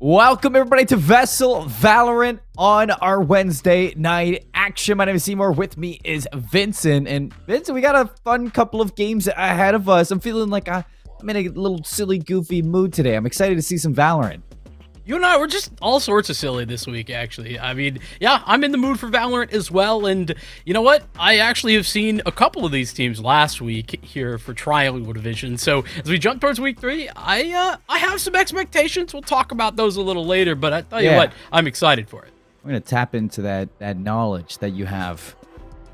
Welcome everybody to VESL Valorant on our Wednesday night action. My name is Seymour. With me is Vincent. And Vincent, we got a fun couple of games ahead of us. I'm feeling like I'm in a little silly, goofy mood today. I'm excited to see some Valorant. You and I, we're just all sorts of silly this week, actually. I mean, yeah, I'm in the mood for Valorant as well, and you know what? I actually have seen a couple of these teams last week here for Trial Division, so as we jump towards week 3, I have some expectations. We'll talk about those a little later, but I tell you what, I'm excited for it. We're going to tap into that knowledge that you have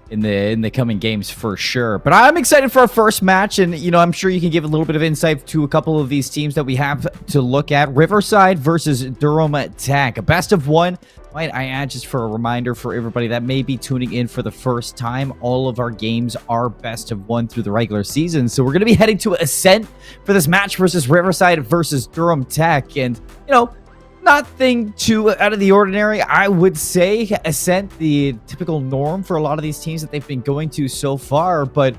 in the coming games for sure. But I'm excited for our first match, and you know, I'm sure you can give a little bit of insight to a couple of these teams that we have to look at. Riverside versus Durham Tech, a best of one. Might I add, just for a reminder for everybody that may be tuning in for the first time, all of our games are best of one through the regular season. So we're going to be heading to Ascent for this match versus Riverside versus Durham Tech, and you know, nothing too out of the ordinary, I would say. Ascent, the typical norm for a lot of these teams that they've been going to so far. But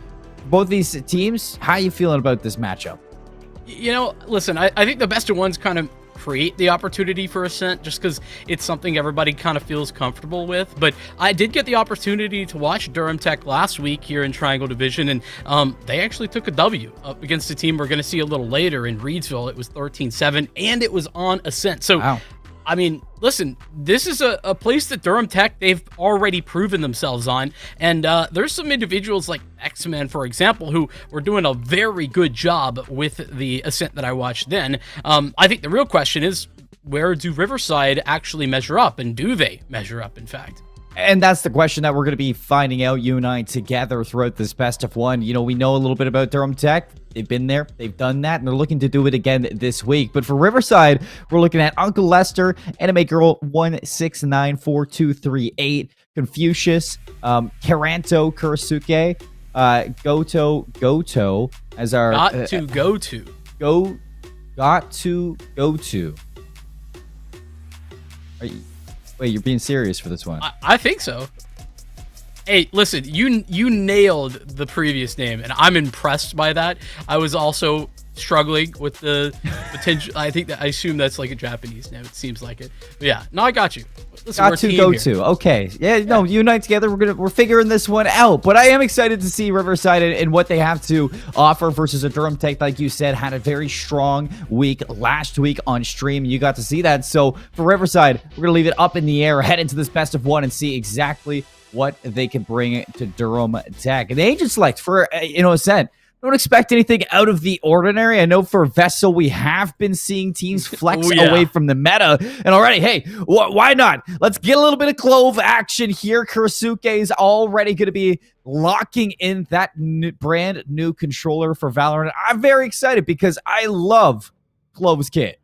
both these teams, how are you feeling about this matchup? You know, listen, I think the best of ones kind of create the opportunity for Ascent just because it's something everybody kind of feels comfortable with. But I did get the opportunity to watch Durham Tech last week here in Triangle Division, and they actually took a W up against a team we're going to see a little later in Reidsville. It was 13-7, and it was on Ascent. So, wow. I mean, listen, this is a place that Durham Tech, they've already proven themselves on. And there's some individuals like X-Men, for example, who were doing a very good job with the Ascent that I watched then. I think the real question is, where do Riverside actually measure up? And do they measure up, in fact? And that's the question that we're going to be finding out, you and I, together throughout this best of one. You know, we know a little bit about Durham Tech. They've been there, they've done that, and they're looking to do it again this week. But for Riverside, we're looking at Uncle Lester, Anime Girl 1694238, Confucius, Karanto Kurasuke, Goto as our got to go to. Wait, you're being serious for this one? I think so. Hey, listen, you nailed the previous name, and I'm impressed by that. I was also struggling with the potential. I assume that's like a Japanese name. It seems like it. But yeah, no, I got you. Listen, go to. Okay, yeah, no, you and I together, we're figuring this one out. But I am excited to see Riverside and what they have to offer versus a Durham Tech, like you said, had a very strong week last week on stream. You got to see that. So for Riverside, we're gonna leave it up in the air, head into this best of one, and see exactly what they can bring to Durham Tech. And the agent select for Ascent, don't expect anything out of the ordinary. I know for VESL, we have been seeing teams flex away from the meta. And already, hey, why not? Let's get a little bit of Clove action here. Kurasuke is already going to be locking in that brand new controller for Valorant. I'm very excited because I love Clove's kit.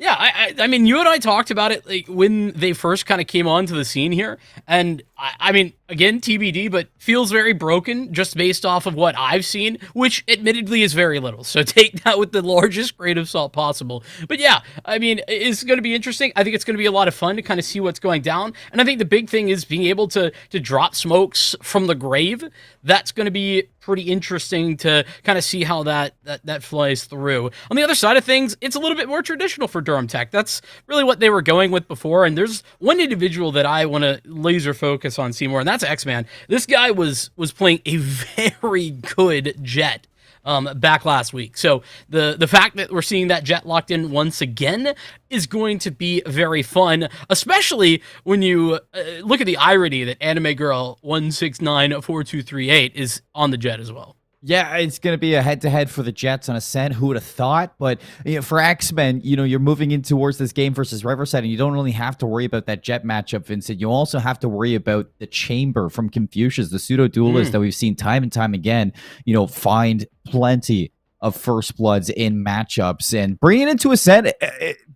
Yeah, I mean, you and I talked about it like when they first kind of came onto the scene here, and I mean, again, TBD, but feels very broken just based off of what I've seen, which admittedly is very little. So take that with the largest grain of salt possible. But yeah, I mean, it's going to be interesting. I think it's going to be a lot of fun to kind of see what's going down. And I think the big thing is being able to drop smokes from the grave. That's going to be pretty interesting to kind of see how that flies through. On the other side of things, it's a little bit more traditional for Durham Tech. That's really what they were going with before. And there's one individual that I want to laser focus on, Seymour, and that's X-Man. This guy was playing a very good Jet back last week. So the fact that we're seeing that Jet locked in once again is going to be very fun, especially when you look at the irony that Anime Girl 1694238 is on the Jet as well. Yeah, it's going to be a head-to-head for the Jets on Ascent. Who would have thought? But you know, for X-Men, you know, you're moving in towards this game versus Riverside, and you don't only have to worry about that Jet matchup, Vincent. You also have to worry about the Chamber from Confucius, the pseudo-duelist that we've seen time and time again, you know, find plenty of first bloods in matchups. And bringing it into Ascent,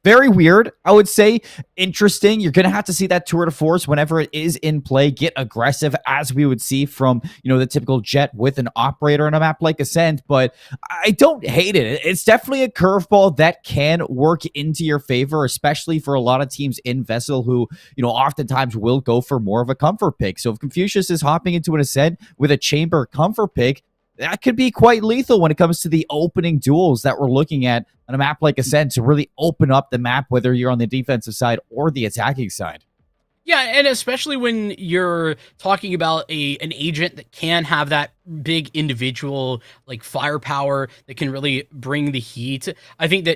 very weird, I would say. Interesting. You're going to have to see that tour de force whenever it is in play get aggressive, as we would see from, you know, the typical Jet with an operator on a map like Ascent. But I don't hate it. It's definitely a curveball that can work into your favor, especially for a lot of teams in VESL who, you know, oftentimes will go for more of a comfort pick. So if Confucius is hopping into an Ascent with a Chamber comfort pick, that could be quite lethal when it comes to the opening duels that we're looking at on a map like Ascent to really open up the map, whether you're on the defensive side or the attacking side. Yeah, and especially when you're talking about an agent that can have that big individual like firepower that can really bring the heat. I think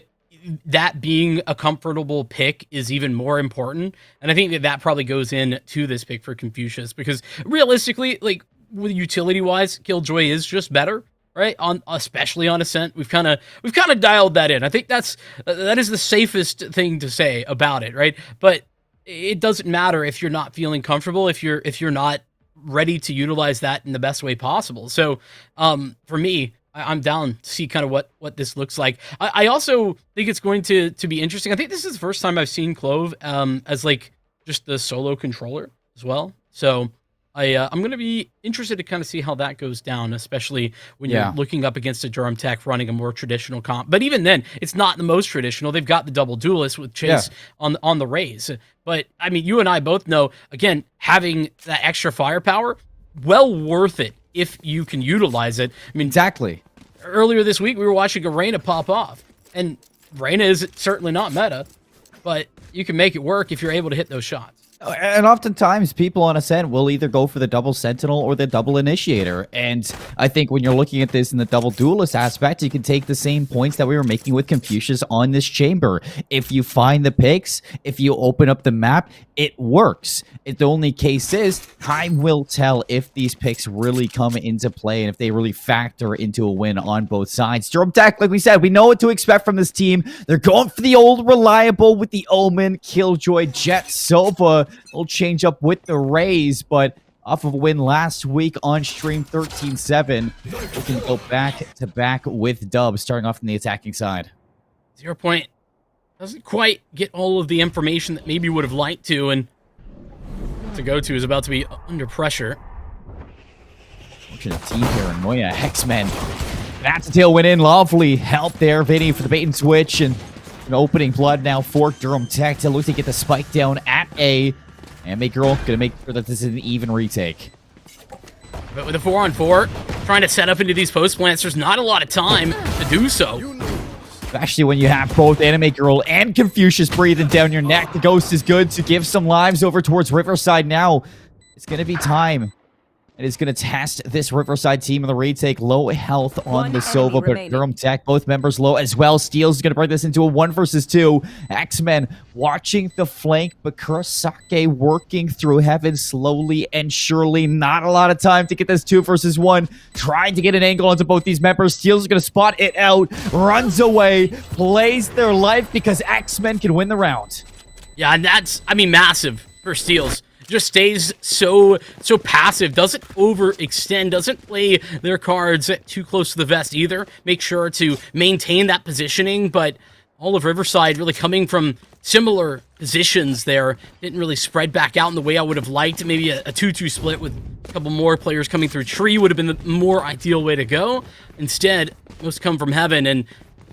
that being a comfortable pick is even more important, and I think that probably goes into this pick for Confucius because realistically, like with utility wise, Killjoy is just better. Right, especially on Ascent, we've kind of dialed that in. I think that is the safest thing to say about it, right? But it doesn't matter if you're not feeling comfortable, if you're not ready to utilize that in the best way possible. So for me, I'm down to see kind of what this looks like. I also think it's going to be interesting. I think this is the first time I've seen Clove as like just the solo controller as well. So I'm going to be interested to kind of see how that goes down, especially when you're looking up against a Durham Tech running a more traditional comp. But even then, it's not the most traditional. They've got the double duelist with Chase on the Rays. But, I mean, you and I both know, again, having that extra firepower, well worth it if you can utilize it. I mean, exactly. Earlier this week, we were watching a Reyna pop off. And Reyna is certainly not meta, but you can make it work if you're able to hit those shots. And oftentimes, people on Ascent will either go for the double Sentinel or the double Initiator. And I think when you're looking at this in the double Duelist aspect, you can take the same points that we were making with Confucius on this chamber. If you find the picks, if you open up the map, it works. The only case is, time will tell if these picks really come into play and if they really factor into a win on both sides. Durham Tech, like we said, we know what to expect from this team. They're going for the old reliable with the Omen, Killjoy, Jet, Sova. We'll change up with the Rays, but off of a win last week on stream 13-7, we can go back-to-back with dubs, starting off from the attacking side. 0 Point doesn't quite get all of the information that maybe would have liked to, and to go to is about to be under pressure. Fortunate team paranoia. Hexmen. That's a tail went in. Lovely help there, Vinny, for the bait and switch, and an opening blood now for Durham Tech to look to get the spike down at A. And Girl gonna make sure that this is an even retake. But with a 4-on-4, trying to set up into these post plants, there's not a lot of time to do so. Especially when you have both Anime Girl and Confucius breathing down your neck. The Ghost is good to give some lives over towards Riverside now. It's gonna be time. It is going to test this Riverside team in the retake. Low health on the Sova, but Durham Tech, both members low as well. Steele's going to bring this into a 1 versus 2. X-Men watching the flank, but Kurosake working through heaven slowly and surely. Not a lot of time to get this 2 versus 1. Trying to get an angle onto both these members. Steele's going to spot it out, runs away, plays their life because X-Men can win the round. Yeah, and that's, I mean, massive for Steele's. Just stays so passive, doesn't overextend, doesn't play their cards too close to the vest either. Make sure to maintain that positioning, but all of Riverside really coming from similar positions there. Didn't really spread back out in the way I would have liked. Maybe a 2-2 split with a couple more players coming through tree would have been the more ideal way to go. Instead, most come from heaven, and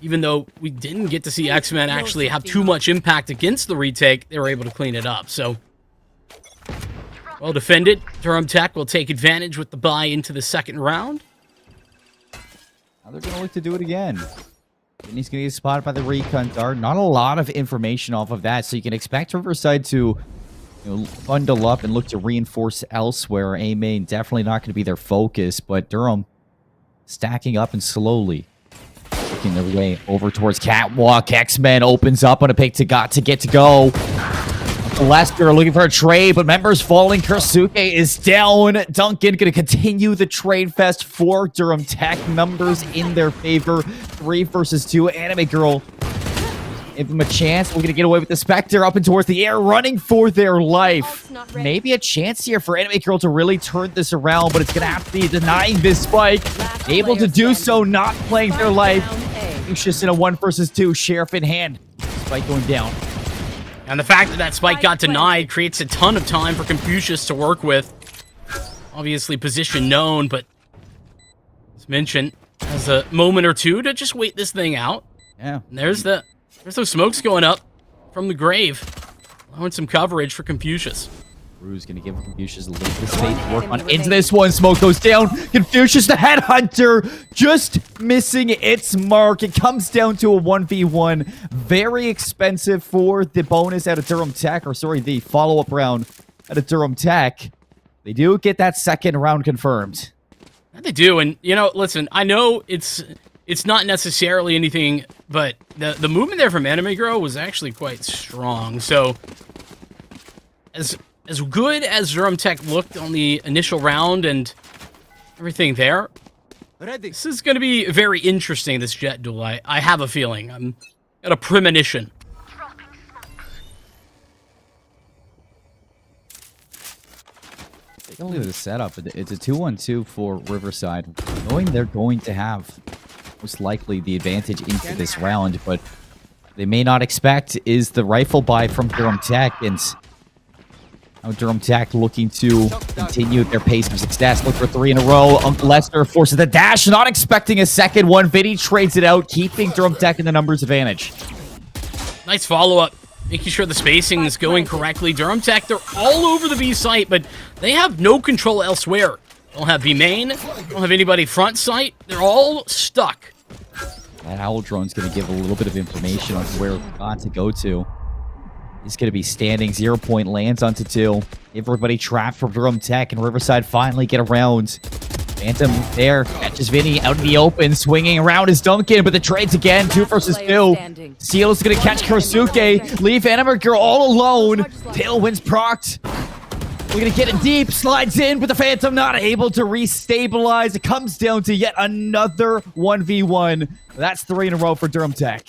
even though we didn't get to see X-Men actually have too much impact against the retake, they were able to clean it up, so... Well defended. Durham Tech will take advantage with the bye into the second round. Now they're going to look to do it again. And he's going to get spotted by the recon dart. Not a lot of information off of that, so you can expect Riverside to bundle up and look to reinforce elsewhere. A main definitely not going to be their focus, but Durham stacking up and slowly working their way over towards Catwalk. X-Men opens up on a pick to get to go. Lester looking for a trade, but members falling. Kursuke is down. Duncan going to continue the trade fest for Durham Tech. Numbers in their favor. 3 versus 2. Anime Girl, give them a chance. We're going to get away with the Spectre up and towards the air, running for their life. Maybe a chance here for Anime Girl to really turn this around, but it's going to have to be denying this spike. Able to do so, not playing their life. Anxious in a 1 versus 2. Sheriff in hand. Spike going down. And the fact that that spike got denied creates a ton of time for Confucius to work with. Obviously, position known, but as mentioned, has a moment or two to just wait this thing out. Yeah. And there's those smokes going up from the grave, allowing some coverage for Confucius. Crew's gonna give Confucius a little bit of space to work on into this one. Smoke goes down. Confucius, the headhunter, just missing its mark. It comes down to a 1v1. Very expensive for the bonus out of Durham Tech, or sorry, the follow-up round out of Durham Tech. They do get that second round confirmed. They do, and you know, listen, I know it's not necessarily anything, but the movement there from Anime Girl was actually quite strong. So as good as Durham Tech looked on the initial round and everything there, this is going to be very interesting, this Jet duel. I have a feeling. I'm got a premonition. Take a look at the setup. It's a 2-1-2 for Riverside, knowing they're going to have most likely the advantage into this round, but they may not expect is the rifle buy from Durham Tech, and now Durham Tech looking to continue their pace of success. Look for 3 in a row. Uncle Lester forces the dash, not expecting a second one. Vinny trades it out, keeping Durham Tech in the numbers advantage. Nice follow-up, making sure the spacing is going correctly. Durham Tech, they're all over the B site, but they have no control elsewhere. Don't have B main, don't have anybody front site. They're all stuck. That owl drone's going to give a little bit of information on where not to go to. He's going to be standing. 0 point lands onto 2. Everybody trapped for Durham Tech, and Riverside finally get around. Phantom there catches Vinny out in the open, swinging around is Duncan, but the trades again, 2 versus 2. Seal's going to catch Kursuke, leave Anime Girl all alone. Tailwind's procced. We're going to get it deep, slides in, but the Phantom not able to restabilize. It comes down to yet another 1v1. That's 3 in a row for Durham Tech.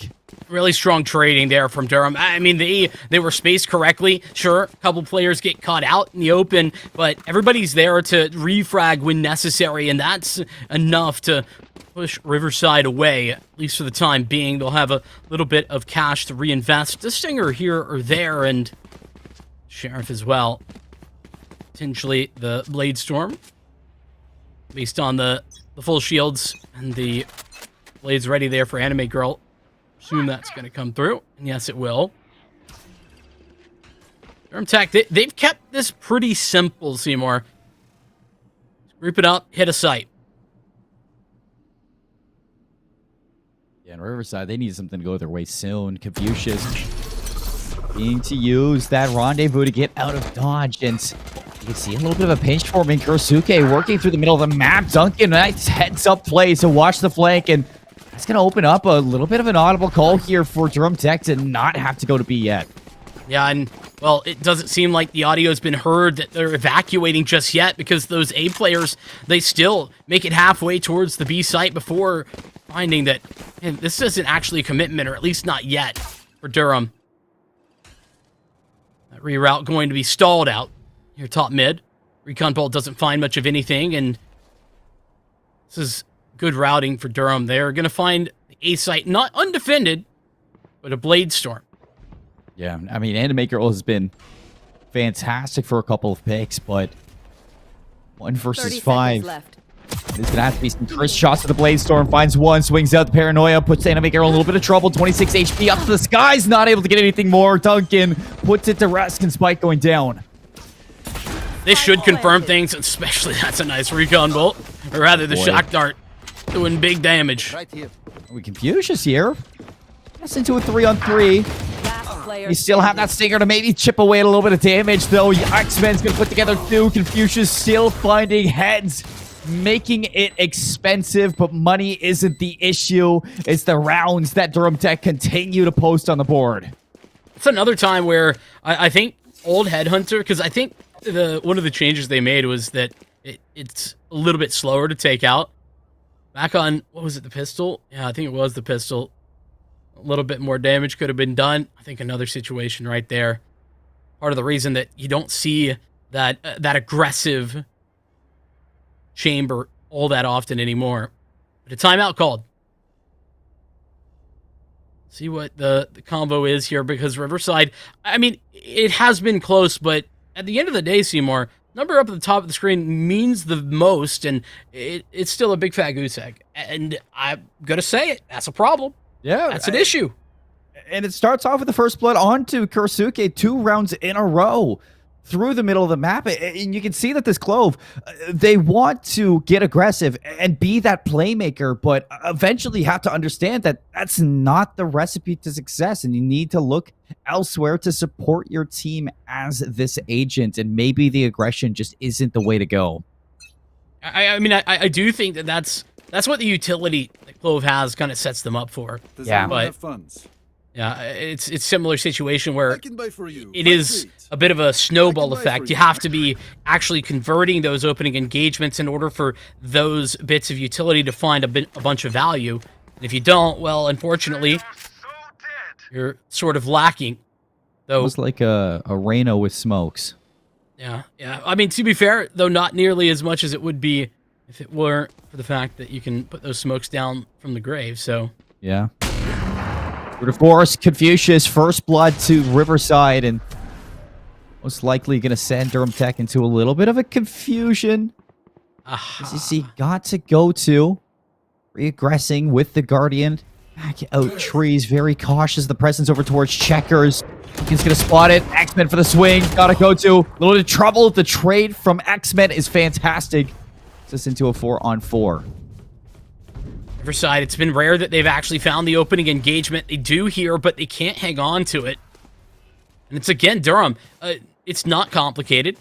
Really strong trading there from Durham. I mean, they were spaced correctly. Sure, a couple players get caught out in the open, but everybody's there to refrag when necessary, and that's enough to push Riverside away, at least for the time being. They'll have a little bit of cash to reinvest. The Stinger here or there, and Sheriff as well. Potentially the Blade Storm, based on the full shields and the blades ready there for Anime Girl. Assume that's going to come through, and yes, it will. Durham Tech, they've kept this pretty simple, Seymour. Group it up, hit a site. Yeah, and Riverside, they need something to go their way soon. Confucius being to use that rendezvous to get out of dodge, and you can see a little bit of a pinch forming. Kursuke working through the middle of the map. Duncan, nice heads-up play to watch the flank, and that's going to open up a little bit of an audible call here for Durham Tech to not have to go to B yet. Yeah, and, well, it doesn't seem like the audio's been heard that they're evacuating just yet, because those A players, they still make it halfway towards the B site before finding that, man, this isn't actually a commitment, or at least not yet, for Durham. That reroute going to be stalled out here top mid. Recon Bolt doesn't find much of anything, and this is good routing for Durham. They're going to find the A site, not undefended, but a Blade Storm. Yeah, I mean, Anime Girl has been fantastic for a couple of picks, but 1 versus 5. There's going to have to be some first shots to the Blade Storm. Finds one, swings out the Paranoia, puts Anime Girl in a little bit of trouble. 26 HP up to the skies, not able to get anything more. Duncan puts it to rest, and Spike going down. This should confirm things, especially that's a nice recon bolt. Or rather, the shock dart doing big damage. Right here. We Confucius here. That's into a 3-on-3. You still have that Stinger to maybe chip away at a little bit of damage, though. X-Men's going to put together 2. Confucius still finding heads, making it expensive, but money isn't the issue. It's the rounds that Durham Tech continue to post on the board. It's another time where I think old Headhunter, because I think one of the changes they made was that it's a little bit slower to take out. Back on, what was it, the pistol? Yeah, I think it was the pistol. A little bit more damage could have been done. I think another situation right there. Part of the reason that you don't see that aggressive chamber all that often anymore. But a timeout called. See what the combo is here, because Riverside, I mean, it has been close, but at the end of the day, Seymour, number up at the top of the screen means the most, and it's still a big fat goose egg. And I'm going to say it. That's a problem. Yeah. That's an issue. And it starts off with the first blood onto Kursuke 2 rounds in a row. through the middle of the map. And you can see that this Clove, they want to get aggressive and be that playmaker, but eventually have to understand that that's not the recipe to success. And you need to look elsewhere to support your team as this agent. And maybe the aggression just isn't the way to go. I mean, I do think that's what the utility that Clove has kind of sets them up for. Yeah. But funds? yeah, it's similar situation where I can buy for you. it is a bit of a snowball effect. You have to be actually converting those opening engagements in order for those bits of utility to find a bunch of value. And if you don't, well, unfortunately, you're sort of lacking. It was like a Reno with smokes. Yeah. I mean, to be fair, though, not nearly as much as it would be if it weren't for the fact that you can put those smokes down from the grave. So yeah. We're to force Confucius first blood to Riverside, and most likely going to send Durham Tech into a little bit of a confusion. DTCC got to go to reaggressing with the Guardian. Back out trees, very cautious. The presence over towards Checkers. He's going to spot it. X-Men for the swing. Got to go to. A little bit of trouble. The trade from X-Men is fantastic. Puts us into a 4-on-4. Riverside, it's been rare that they've actually found the opening engagement. They do here, but they can't hang on to it. And it's, again, Durham. It's not complicated,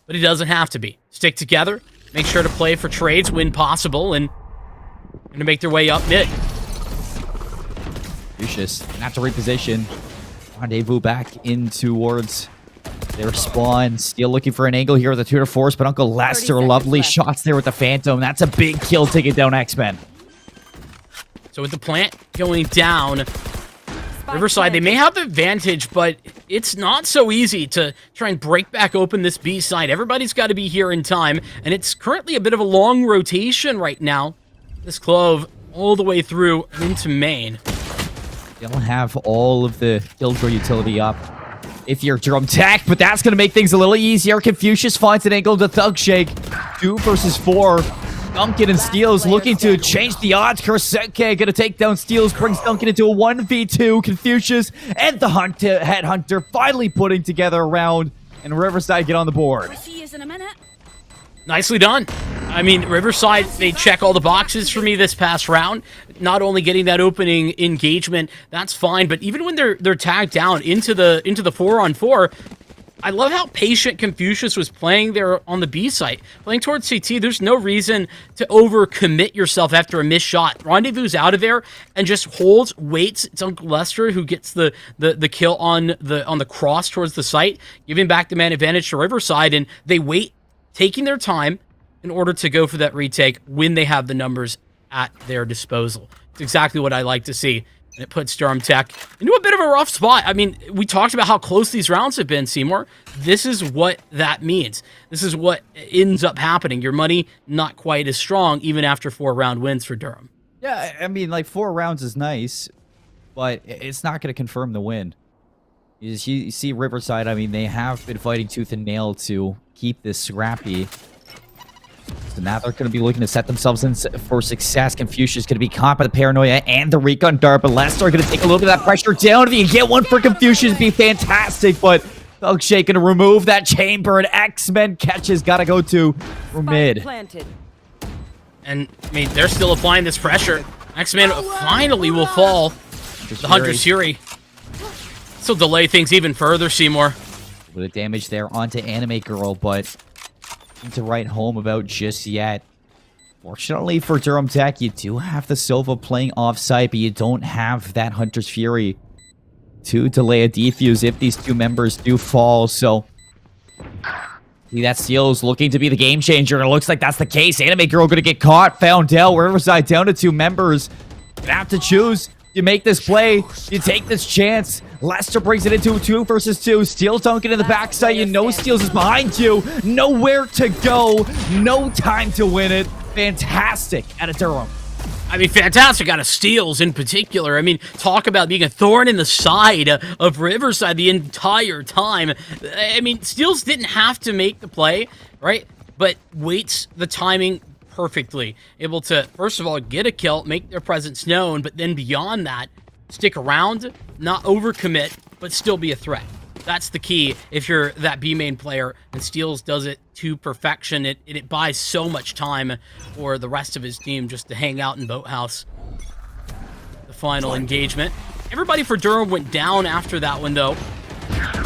but it doesn't have to be. Stick together, make sure to play for trades when possible, and going to make their way up mid. Lucius, gonna have to reposition. Rendezvous back in towards their spawn. Still looking for an angle here with the Tudor Force, but Uncle Lester, lovely shots there with the Phantom. That's a big kill taking down X-Men. So with the plant going down, Riverside, they may have the advantage, but it's not so easy to try and break back open this B side. Everybody's got to be here in time, and it's currently a bit of a long rotation right now. This Clove all the way through into main. They'll have all of the Killjoy utility up if you're Durham Tech, but that's going to make things a little easier. Confucius finds an angle to Thug Shake. 2 versus 4. Duncan and Steels looking to change the odds. Kuroseke going to take down Steels, brings Duncan into a 1v2. Confucius and the Headhunter finally putting together a round, and Riverside get on the board. Nicely done. I mean, Riverside, they check all the boxes for me this past round. Not only getting that opening engagement, that's fine, but even when they're tagged down into the 4-on-4, I love how patient Confucius was playing there on the B site. Playing towards CT, there's no reason to overcommit yourself after a missed shot. Rendezvous out of there and just holds, waits. It's Uncle Lester who gets the kill on the cross towards the site, giving back the man advantage to Riverside, and they wait, taking their time in order to go for that retake when they have the numbers at their disposal. It's exactly what I like to see. And it puts Durham Tech into a bit of a rough spot. I mean, we talked about how close these rounds have been, Seymour. This is what that means. This is what ends up happening. Your money not quite as strong even after 4-round wins for Durham. Yeah, I mean, like 4 rounds is nice, but it's not going to confirm the win. You see Riverside, I mean, they have been fighting tooth and nail to keep this scrappy. So now they're going to be looking to set themselves in for success. Confucius going to be caught by the paranoia and the recon dart, but Lester going to take a little bit of that pressure down. If you can get one for Confucius, it'd be fantastic, but Thug Shake going to remove that chamber, and X-Men catches got to go to mid. And, I mean, they're still applying this pressure. X-Men finally will fall. The Hunter's Fury. This will delay things even further, Seymour. A bit of damage there onto Anime Girl, but to write home about just yet. Fortunately for Durham Tech, you do have the Silva playing off-site, but you don't have that Hunter's Fury to delay a defuse if these 2 members do fall. So see, that Steel's looking to be the game changer, and it looks like that's the case. Anime Girl gonna get caught, found out. Riverside down to 2 members. Gonna have to choose. You make this play, you take this chance. Lester brings it into a 2 versus 2. Steel's dunking in the backside. You know Steel's is behind you. Nowhere to go. No time to win it. Fantastic out of Durham. I mean, fantastic out of Steels in particular. I mean, talk about being a thorn in the side of Riverside the entire time. I mean, Steels didn't have to make the play, right? But waits the timing perfectly. Able to, first of all, get a kill, make their presence known, but then beyond that, stick around, not overcommit, but still be a threat. That's the key if you're that B main player, and Steels does it to perfection. It buys so much time for the rest of his team just to hang out in Boathouse. The final engagement. Everybody for Durham went down after that one, though.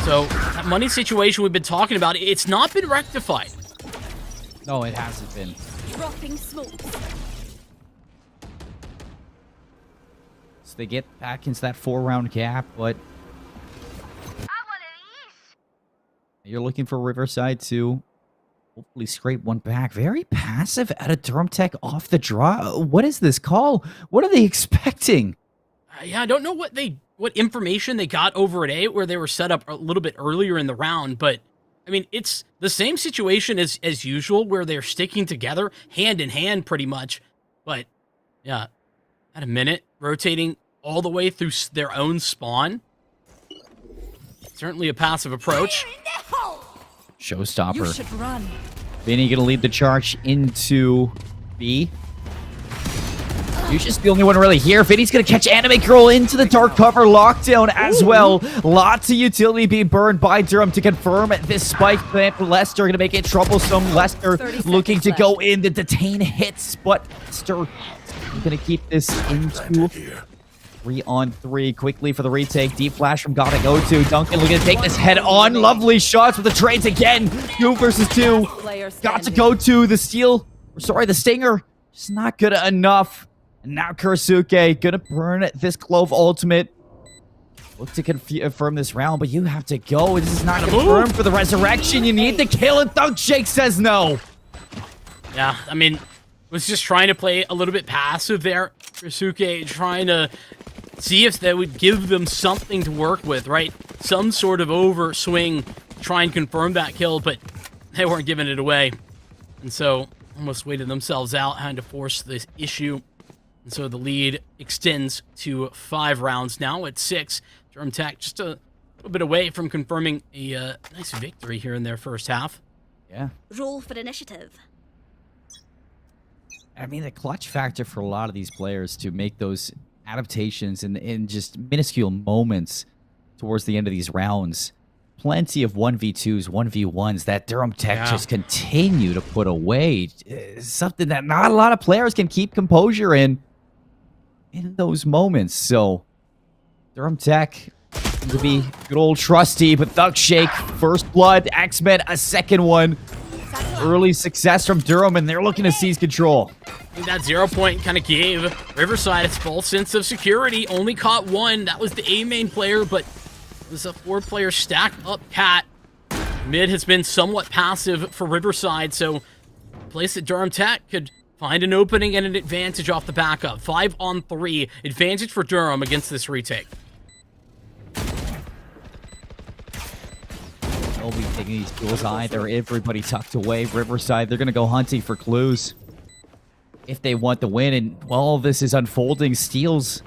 So that money situation we've been talking about, it's not been rectified. No, it hasn't been. Dropping smoke. So they get back into that 4-round gap, but you're looking for Riverside to hopefully scrape one back. Very passive out of Durham Tech off the draw. What is this call? What are they expecting? Yeah, I don't know what information they got over at A, where they were set up a little bit earlier in the round, but I mean, it's the same situation as usual, where they're sticking together hand in hand pretty much. But yeah, at a minute, rotating all the way through their own spawn. Certainly a passive approach. Showstopper. You should run. Vinny gonna lead the charge into B. You're just the only one really here. Vinny's gonna catch Anime Girl into the dark cover lockdown as well. Lots of utility being burned by Durham to confirm this spike plant. Lester gonna make it troublesome. Lester looking to go in to detain hits, but Lester gonna keep this into 3-on-3 quickly for the retake. Deep flash from Gotta Go To. Duncan looking to take this head on. Lovely shots with the trades again. 2 versus 2. Got to go to the steal. Sorry, the stinger. Just not good enough. And now Kurisuke gonna burn this Clove ultimate. Look to confirm this round, but you have to go. This is not confirmed for the resurrection. You need the kill, and Thug Shake says no. Yeah, I mean, was just trying to play a little bit passive there. Kurisuke trying to see if that would give them something to work with, right? Some sort of overswing, try and confirm that kill, but they weren't giving it away. And so, almost waited themselves out, had to force this issue. And so the lead extends to 5 rounds now at 6. Durham Tech just a little bit away from confirming a nice victory here in their first half. Yeah. Roll for initiative. I mean, the clutch factor for a lot of these players to make those adaptations in just minuscule moments towards the end of these rounds. Plenty of 1v2s, 1v1s that Durham Tech just continue to put away. Something that not a lot of players can keep composure in those moments. So Durham Tech to be good old trusty, but Thug Shake, first blood, X-Men, a second one. Early success from Durham, and they're looking to seize control. I think that 0 point kind of gave Riverside its full sense of security. Only caught 1. That was the A main player, but it was a 4-player stacked up cat. Mid has been somewhat passive for Riverside, so a place that Durham Tech could find an opening and an advantage off the backup. 5-on-3 advantage for Durham against this retake. They'll be taking these kills either. Everybody tucked away. Riverside, they're going to go hunting for clues if they want the win. And while this is unfolding, Steel's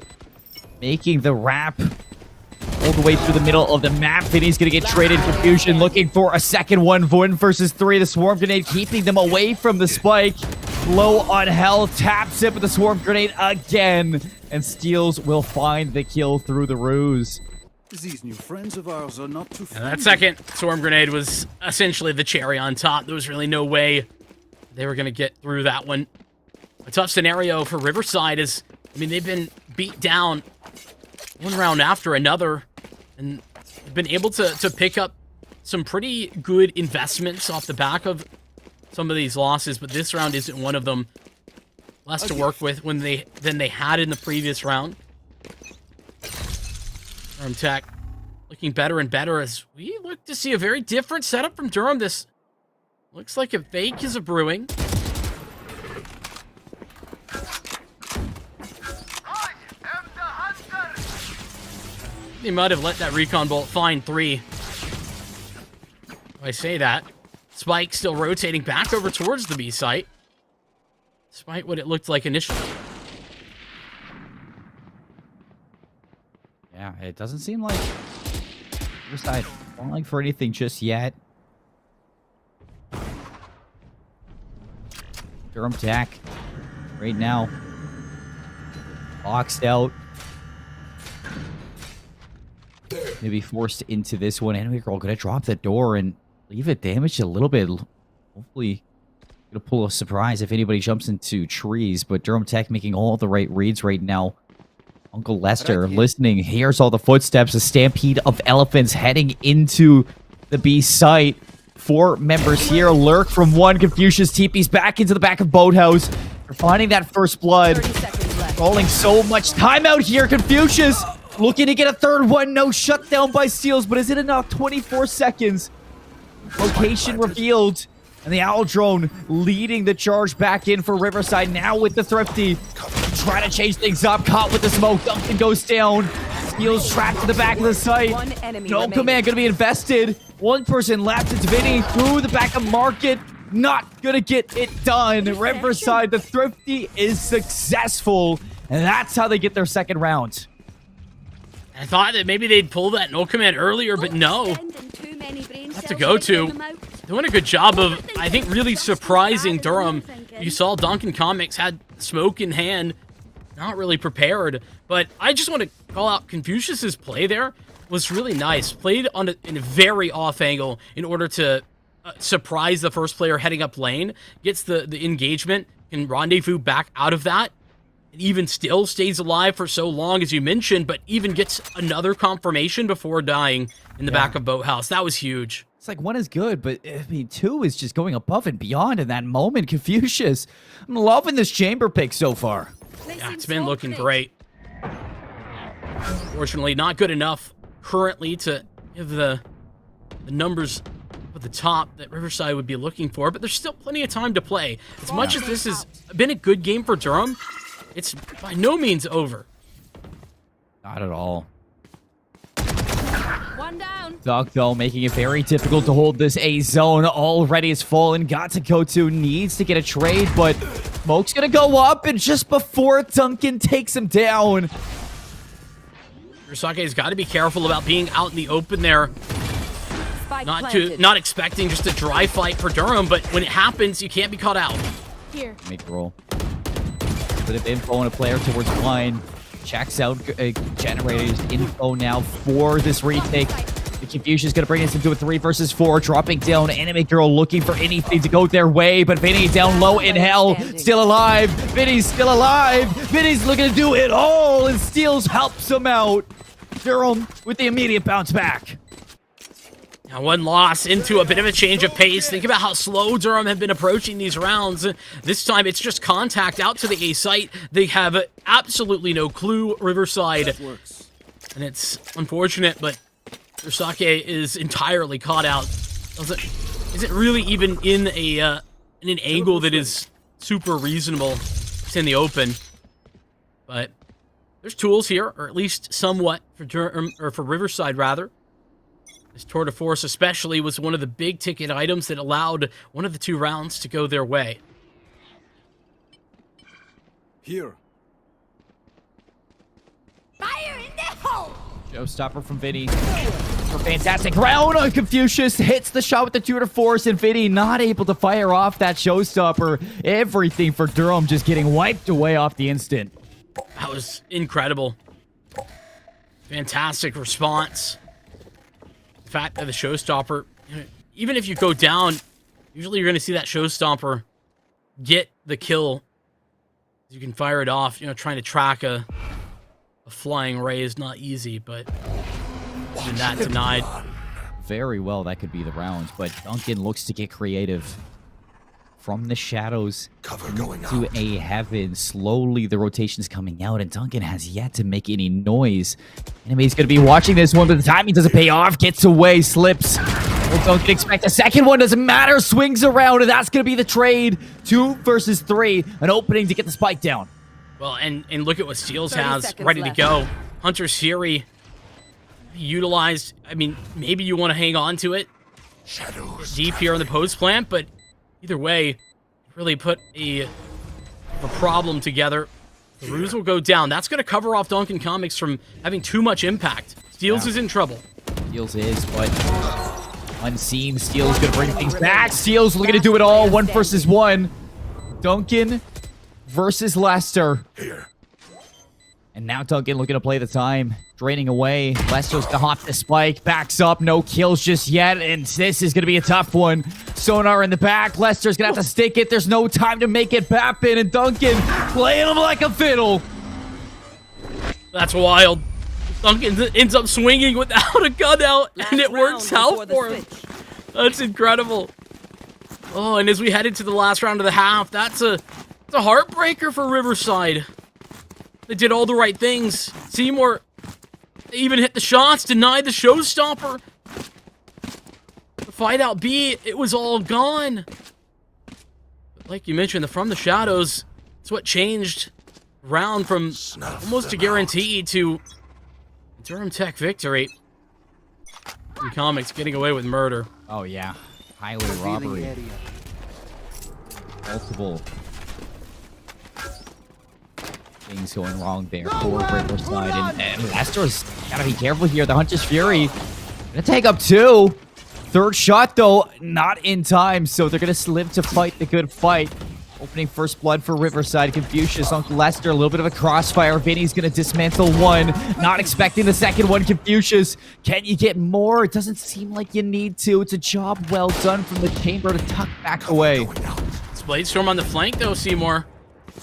making the wrap all the way through the middle of the map. Vinny's going to get traded. Confusion looking for a second one. 1 versus 3. The Swarm Grenade keeping them away from the spike. Low on health. Taps it with the Swarm Grenade again. And Steels will find the kill through the ruse. These new friends of ours are not too And that second Swarm Grenade was essentially the cherry on top. There was really no way they were going to get through that one. A tough scenario for Riverside is, I mean, they've been beat down one round after another, and been able to pick up some pretty good investments off the back of some of these losses, but this round isn't one of them. Less to work with than they had in the previous round. Durham Tech looking better and better as we look to see a very different setup from Durham. This looks like a fake is a brewing. They might have let that recon bolt find 3. I say that. Spike still rotating back over towards the B site, despite what it looked like initially. Yeah, it doesn't seem like Riverside falling for anything just yet. Durham Tech right now boxed out. be forced into this one. Enemy girl gonna drop the door and leave it damaged a little bit. Hopefully, gonna pull a surprise if anybody jumps into trees. But Durham Tech making all the right reads right now. Uncle Lester listening, hears all the footsteps. A stampede of elephants heading into the B site. 4 members here lurk from 1. Confucius TP's back into the back of Boathouse. They're finding that first blood. Rolling so much time out here. Confucius looking to get a third one. No shutdown by Steels, but is it enough? 24 seconds. Location revealed. And the Owl Drone leading the charge back in for Riverside. Now with the Thrifty. Trying to change things up. Caught with the smoke. Duncan goes down. Steels trapped to the back of the site. No command going to be invested. 1 person left. It's Vinny through the back of Market. Not going to get it done. Riverside, the Thrifty is successful. And that's how they get their second round. I thought that maybe they'd pull that no command earlier, but no. That's a go-to. Doing a good job of, I think, really surprising Durham. You saw Duncan Comics had smoke in hand, not really prepared. But I just want to call out Confucius's play there was really nice. Played on in a very off angle in order to surprise the first player heading up lane. Gets the engagement, can rendezvous back out of that. And even still stays alive for so long, as you mentioned, but even gets another confirmation before dying in the back of Boathouse. That was huge. It's like 1 is good, but I mean 2 is just going above and beyond in that moment. Confucius, I'm loving this chamber pick so far. Yeah, it's been looking great. Unfortunately, not good enough currently to give the numbers at the top that Riverside would be looking for, but there's still plenty of time to play. As much as this has been a good game for Durham, it's by no means over. Not at all. 1 down. Duck, though, making it very difficult to hold this A zone. Already has fallen. Got to go to. Needs to get a trade, but Smoke's going to go up, and just before Duncan takes him down. Risake's got to be careful about being out in the open there. Not expecting just a dry fight for Durham, but when it happens, you can't be caught out. Here. Make the roll. Could have been throwing a player towards line. Checks out generators info now for this retake. The Confusion is going to bring us into a 3 versus 4. Dropping down. Enemy Girl looking for anything to go their way, but Vinny down low in hell. Still alive. Vinny's still alive. Vinny's looking to do it all, and Steels helps him out. Durham with the immediate bounce back. Now 1 loss into a bit of a change of pace. Think about how slow Durham have been approaching these rounds. This time it's just contact out to the A site. They have absolutely no clue, Riverside. And it's unfortunate, but Risake is entirely caught out. Isn't really even in an angle that is super reasonable. It's in the open. But there's tools here, or at least somewhat for Durham, or for Riverside rather. This tour de force especially was one of the big ticket items that allowed one of the 2 rounds to go their way. Here. Fire in the hole. Showstopper from Vinny. For fantastic round on Confucius. Hits the shot with the tour de force, and Vinny not able to fire off that showstopper. Everything for Durham just getting wiped away off the instant. That was incredible. Fantastic response. The fact that the showstopper, even if you go down, usually you're going to see that showstopper get the kill. You can fire it off. Trying to track a flying ray is not easy, but even that denied. Very well, that could be the round, but Duncan looks to get creative. From the shadows to a heaven. Slowly, the rotation's coming out, and Duncan has yet to make any noise. Enemy's going to be watching this one, but the timing doesn't pay off. Gets away, slips. Well, Duncan expect a second one. Doesn't matter. Swings around, and that's going to be the trade. 2 versus 3. An opening to get the spike down. Well, and look at what Steels has ready to go. Hunter's Fury utilized. I mean, maybe you want to hang on to it. Deep here in the post plant, but either way, really put a problem together. The ruse will go down. That's going to cover off Duncan Comics from having too much impact. Steels is in trouble. Steels is, but unseen. Steels going to bring things back. Steels looking to do it all. 1 versus 1. Duncan versus Lester. And now Duncan looking to play the time, draining away. Lester's gonna hop the spike, backs up, no kills just yet, and this is gonna be a tough one. Sonar in the back, Lester's gonna have to stick it. There's no time to make it happen, and Duncan playing him like a fiddle. That's wild. Duncan ends up swinging without a gun out, and it works out for him. That's incredible. Oh, and as we head into the last round of the half, that's a heartbreaker for Riverside. They did all the right things. Seymour even hit the shots, denied the showstopper. The fight out B, it was all gone. But like you mentioned, the From the Shadows, it's what changed round from almost a guarantee to Durham Tech victory. In comics, getting away with murder. Oh yeah, highway robbery. Multiple things going wrong there for Riverside, and Lester's gotta be careful here. The Hunter's Fury gonna take up 2. Third shot though, not in time, so they're gonna live to fight the good fight. Opening first blood for Riverside. Confucius on Lester, a little bit of a crossfire. Vinny's gonna dismantle one, not expecting the second one. Confucius, can you get more? It doesn't seem like you need to. It's a job well done from the chamber to tuck back away. It's Bladestorm on the flank though, Seymour.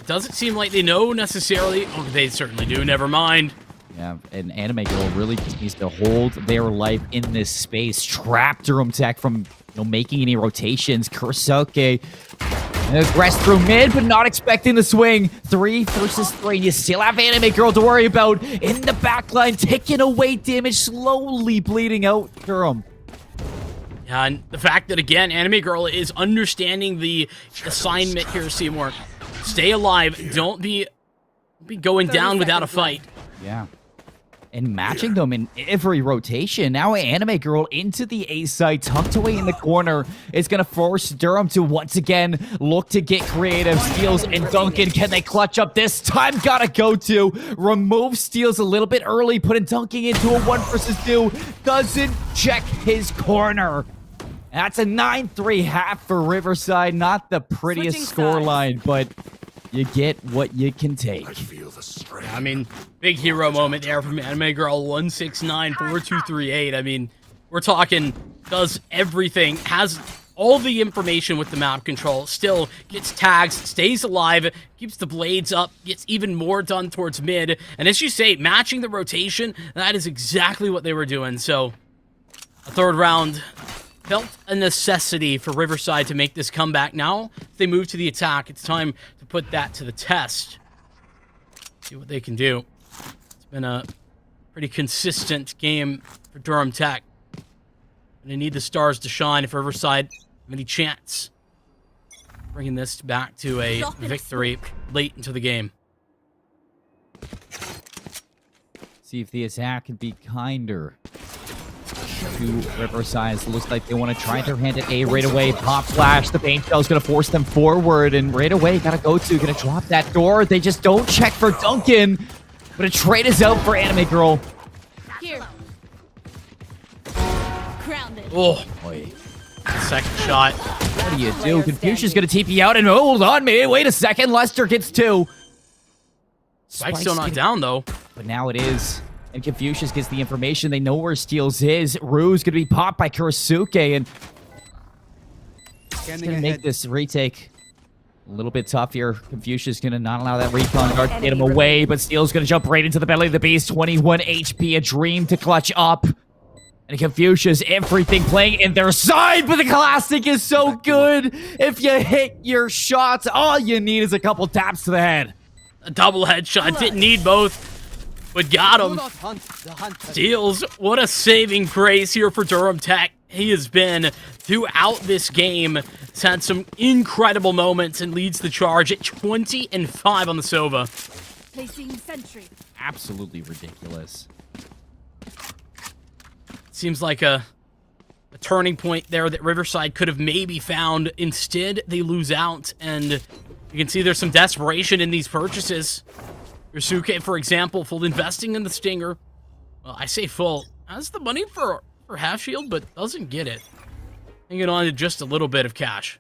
Doesn't seem like they know necessarily. Oh, they certainly do. Never mind. Yeah, and Anime Girl really just needs to hold their life in this space. Trap Durham Tech from making any rotations. Kursoke aggress through mid, but not expecting the swing. 3 versus 3. And you still have Anime Girl to worry about in the backline, taking away damage, slowly bleeding out Durham. Yeah, and the fact that, again, Anime Girl is understanding the assignment here, Seymour. Stay alive. Don't be going down without a fight. Yeah. And matching them in every rotation. Now Anime Girl into the A side, tucked away in the corner. It's going to force Durham to once again look to get creative. Steals and Duncan, can they clutch up this time? Gotta go to. Remove Steals a little bit early, putting Duncan into a 1 versus 2. Doesn't check his corner. That's a 9-3 half for Riverside. Not the prettiest scoreline, but you get what you can take. I mean, big hero moment there from Anime Girl. 169-4238. I mean, we're talking does everything, has all the information with the map control, still gets tags, stays alive, keeps the blades up, gets even more done towards mid. And as you say, matching the rotation, that is exactly what they were doing. So, a third round felt a necessity for Riverside to make this comeback. Now, if they move to the attack, it's time to put that to the test. See what they can do. It's been a pretty consistent game for Durham Tech. They need the stars to shine if Riverside have any chance. Bringing this back to a victory late into the game. See if the attack can be kinder to Riverside. It looks like they want to try their hand at A right away. Pop flash. The paint shell's going to force them forward. And right away, got to go to. Going to drop that door. They just don't check for Duncan. But a trade is out for Anime Girl. Here. Grounded. Oh, Boy. second shot. What do you do? Confucius going to TP out. And hold on, man. Wait a second. Lester gets 2. Spike's still not down, though. But now it is. And Confucius gets the information. They know where Steels is. Rue's going to be popped by Kurisuke. And it's going to make this retake a little bit tough here. Confucius going to not allow that recon guard to get him away. But Steel's going to jump right into the belly of the beast. 21 HP. A dream to clutch up. And Confucius, everything playing in their side. But the classic is so good. If you hit your shots, all you need is a couple taps to the head. A double headshot. Didn't need both. But got him. Steals. What a saving grace here for Durham Tech. He has been throughout this game. He's had some incredible moments and leads the charge at 20-5 on the Sova. Placing sentry. Absolutely ridiculous. Seems like a turning point there that Riverside could have maybe found. Instead, they lose out. And you can see there's some desperation in these purchases. Yosuke, for example, full investing in the Stinger. Well, I say full. Has the money for half shield, but doesn't get it. Hanging on to just a little bit of cash.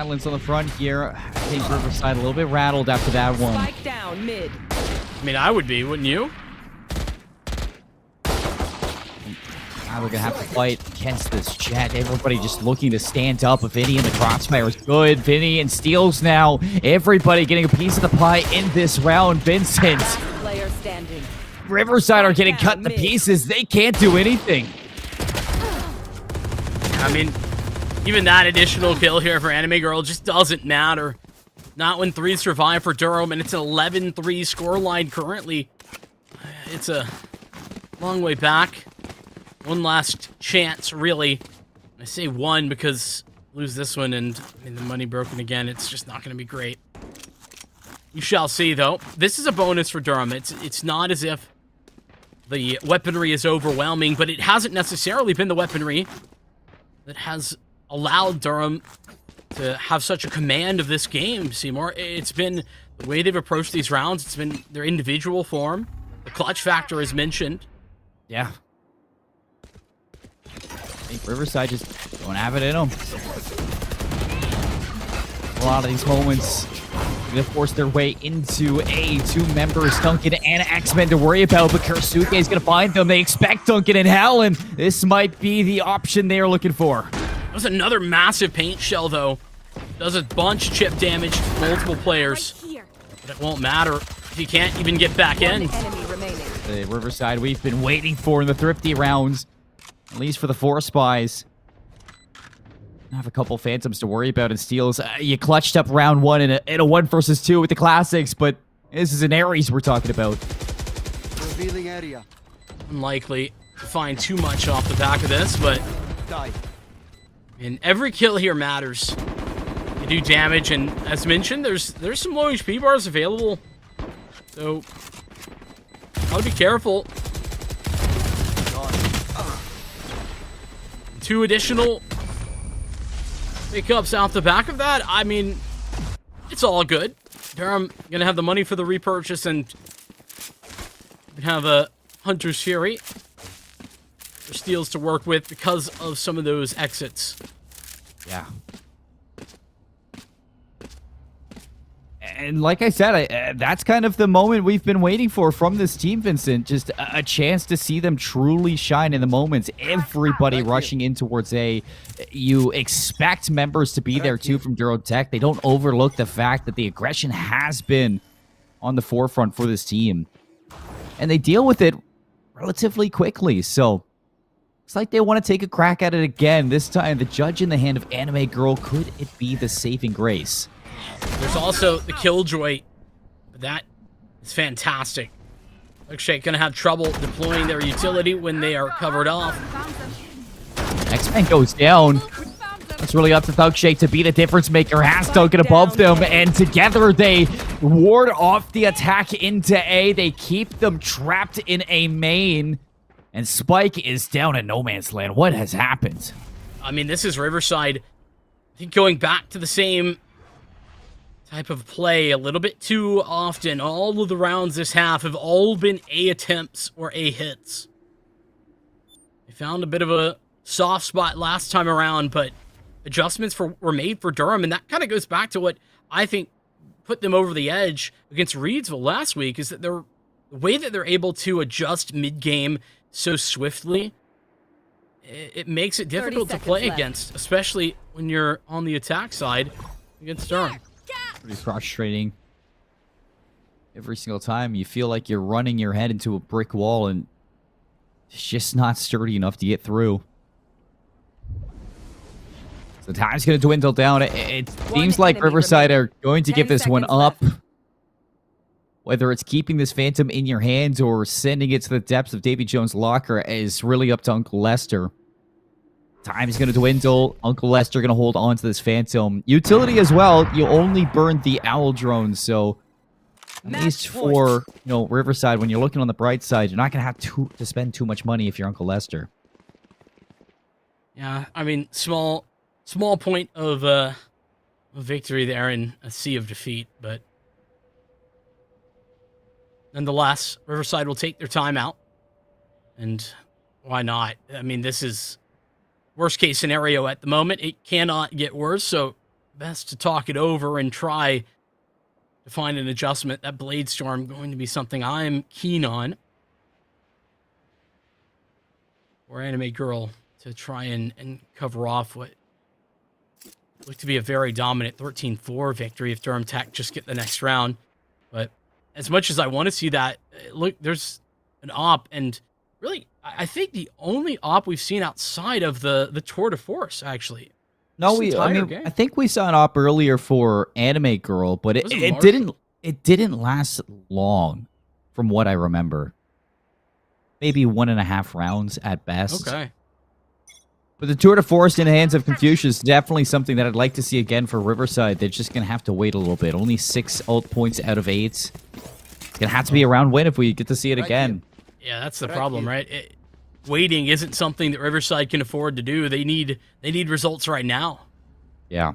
Madelaine's on the front here. I think Riverside a little bit rattled after that one. Spike down mid. I mean, I would be, wouldn't you? Now we're going to have to fight against this Jet. Everybody just looking to stand up. Vinny in the crossfire is good. Vinny and Steals now. Everybody getting a piece of the pie in this round. Vincent. Last player standing. Riverside are getting cut into pieces. They can't do anything. I mean, even that additional kill here for Anime Girl just doesn't matter. Not when 3 survive for Durham, and it's an 11-3 scoreline currently. It's a long way back. One last chance, really. I say one because lose this one, and I mean, the money broken again. It's just not going to be great. We shall see, though. This is a bonus for Durham. It's not as if the weaponry is overwhelming, but it hasn't necessarily been the weaponry that has allowed Durham to have such a command of this game, Seymour. It's been the way they've approached these rounds. It's been their individual form. The clutch factor is mentioned. Yeah. I think Riverside just don't have it in them. A lot of these moments, they're going to force their way into A. 2 members, Duncan and X-Men, to worry about, but Kurasuke is going to find them. They expect Duncan and Hal, and this might be the option they are looking for. That was another massive paint shell, though. Does a bunch chip damage to multiple players. Right here. But it won't matter if you can't even get back in. Enemy remaining. The Riverside we've been waiting for in the thrifty rounds, at least for the 4 spies. I have a couple Phantoms to worry about and Steals. You clutched up round 1 in a 1 versus 2 with the classics, but this is an Ares we're talking about. Revealing area. Unlikely to find too much off the back of this, but Die. and every kill here matters. You do damage, and as mentioned, there's some low HP bars available, so gotta be careful. 2 additional pickups off the back of that. I mean, it's all good. Durham gonna have the money for the repurchase and have a Hunter's Fury for Steals to work with because of some of those exits. Yeah. And like I said, that's kind of the moment we've been waiting for from this team, Vincent. Just a chance to see them truly shine in the moments. Everybody rushing in towards A. You expect members to be there too from Durham Tech. They don't overlook the fact that the aggression has been on the forefront for this team. And they deal with it relatively quickly. So it's like they want to take a crack at it again. This time, the judge in the hand of Anime Girl. Could it be the saving grace? There's also the Killjoy. That is fantastic. Milkshake gonna have trouble deploying their utility when they are covered off. X-Men goes down. It's really up to Thugshake to be the difference maker. Has Duncan above them, and together they ward off the attack into A. They keep them trapped in a main, and Spike is down in no man's land. What has happened? I mean, this is Riverside. I think going back to the same type of play a little bit too often. All of the rounds this half have all been A attempts or A hits. They found a bit of a soft spot last time around, but adjustments were made for Durham, and that kind of goes back to what I think put them over the edge against Reidsville last week, is that the way that they're able to adjust mid-game so swiftly, it makes it difficult to play against, especially when you're on the attack side against Durham. Pretty frustrating. Every single time you feel like you're running your head into a brick wall and it's just not sturdy enough to get through. So time's going to dwindle down. It seems like Riverside are going to give this one up. Whether it's keeping this Phantom in your hands or sending it to the depths of Davy Jones' locker is really up to Uncle Lester. Time is going to dwindle. Uncle Lester going to hold on to this Phantom. Utility as well. You only burned the Owl drone, so at least for Riverside, when you're looking on the bright side, you're not going to have to spend too much money if you're Uncle Lester. Yeah, I mean, small point of victory there in a sea of defeat, but nonetheless, Riverside will take their time out, and why not? I mean, this is worst case scenario at the moment. It cannot get worse, so best to talk it over and try to find an adjustment. That Blade Storm going to be something I'm keen on. Or Anime Girl to try and cover off what looked to be a very dominant 13-4 victory if Durham Tech just get the next round. But as much as I want to see that, look, there's an op, and really, I think the only op we've seen outside of the tour de force, actually. No, I think we saw an op earlier for Anime Girl, but it didn't last long, from what I remember. Maybe 1.5 rounds at best. Okay. But the tour de force in the hands of Confucius is definitely something that I'd like to see again for Riverside. They're just going to have to wait a little bit. Only 6 ult points out of 8. It's going to have to be a round win if we get to see it again. Yeah, that's the problem, right? Waiting isn't something that Riverside can afford to do. They need results right now. Yeah.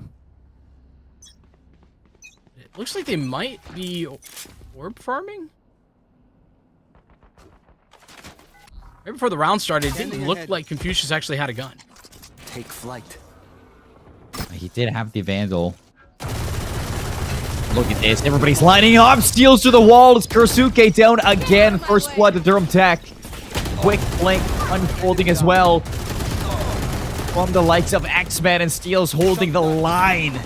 It looks like they might be orb farming. Right before the round started, it didn't look like Confucius actually had a gun. Take flight. He did have the Vandal. Look at this. Everybody's lining up. Steals to the wall. It's Kursuke down again. First blood to Durham Tech. Quick blink unfolding as well. From the likes of X-Men, and Steals holding the line.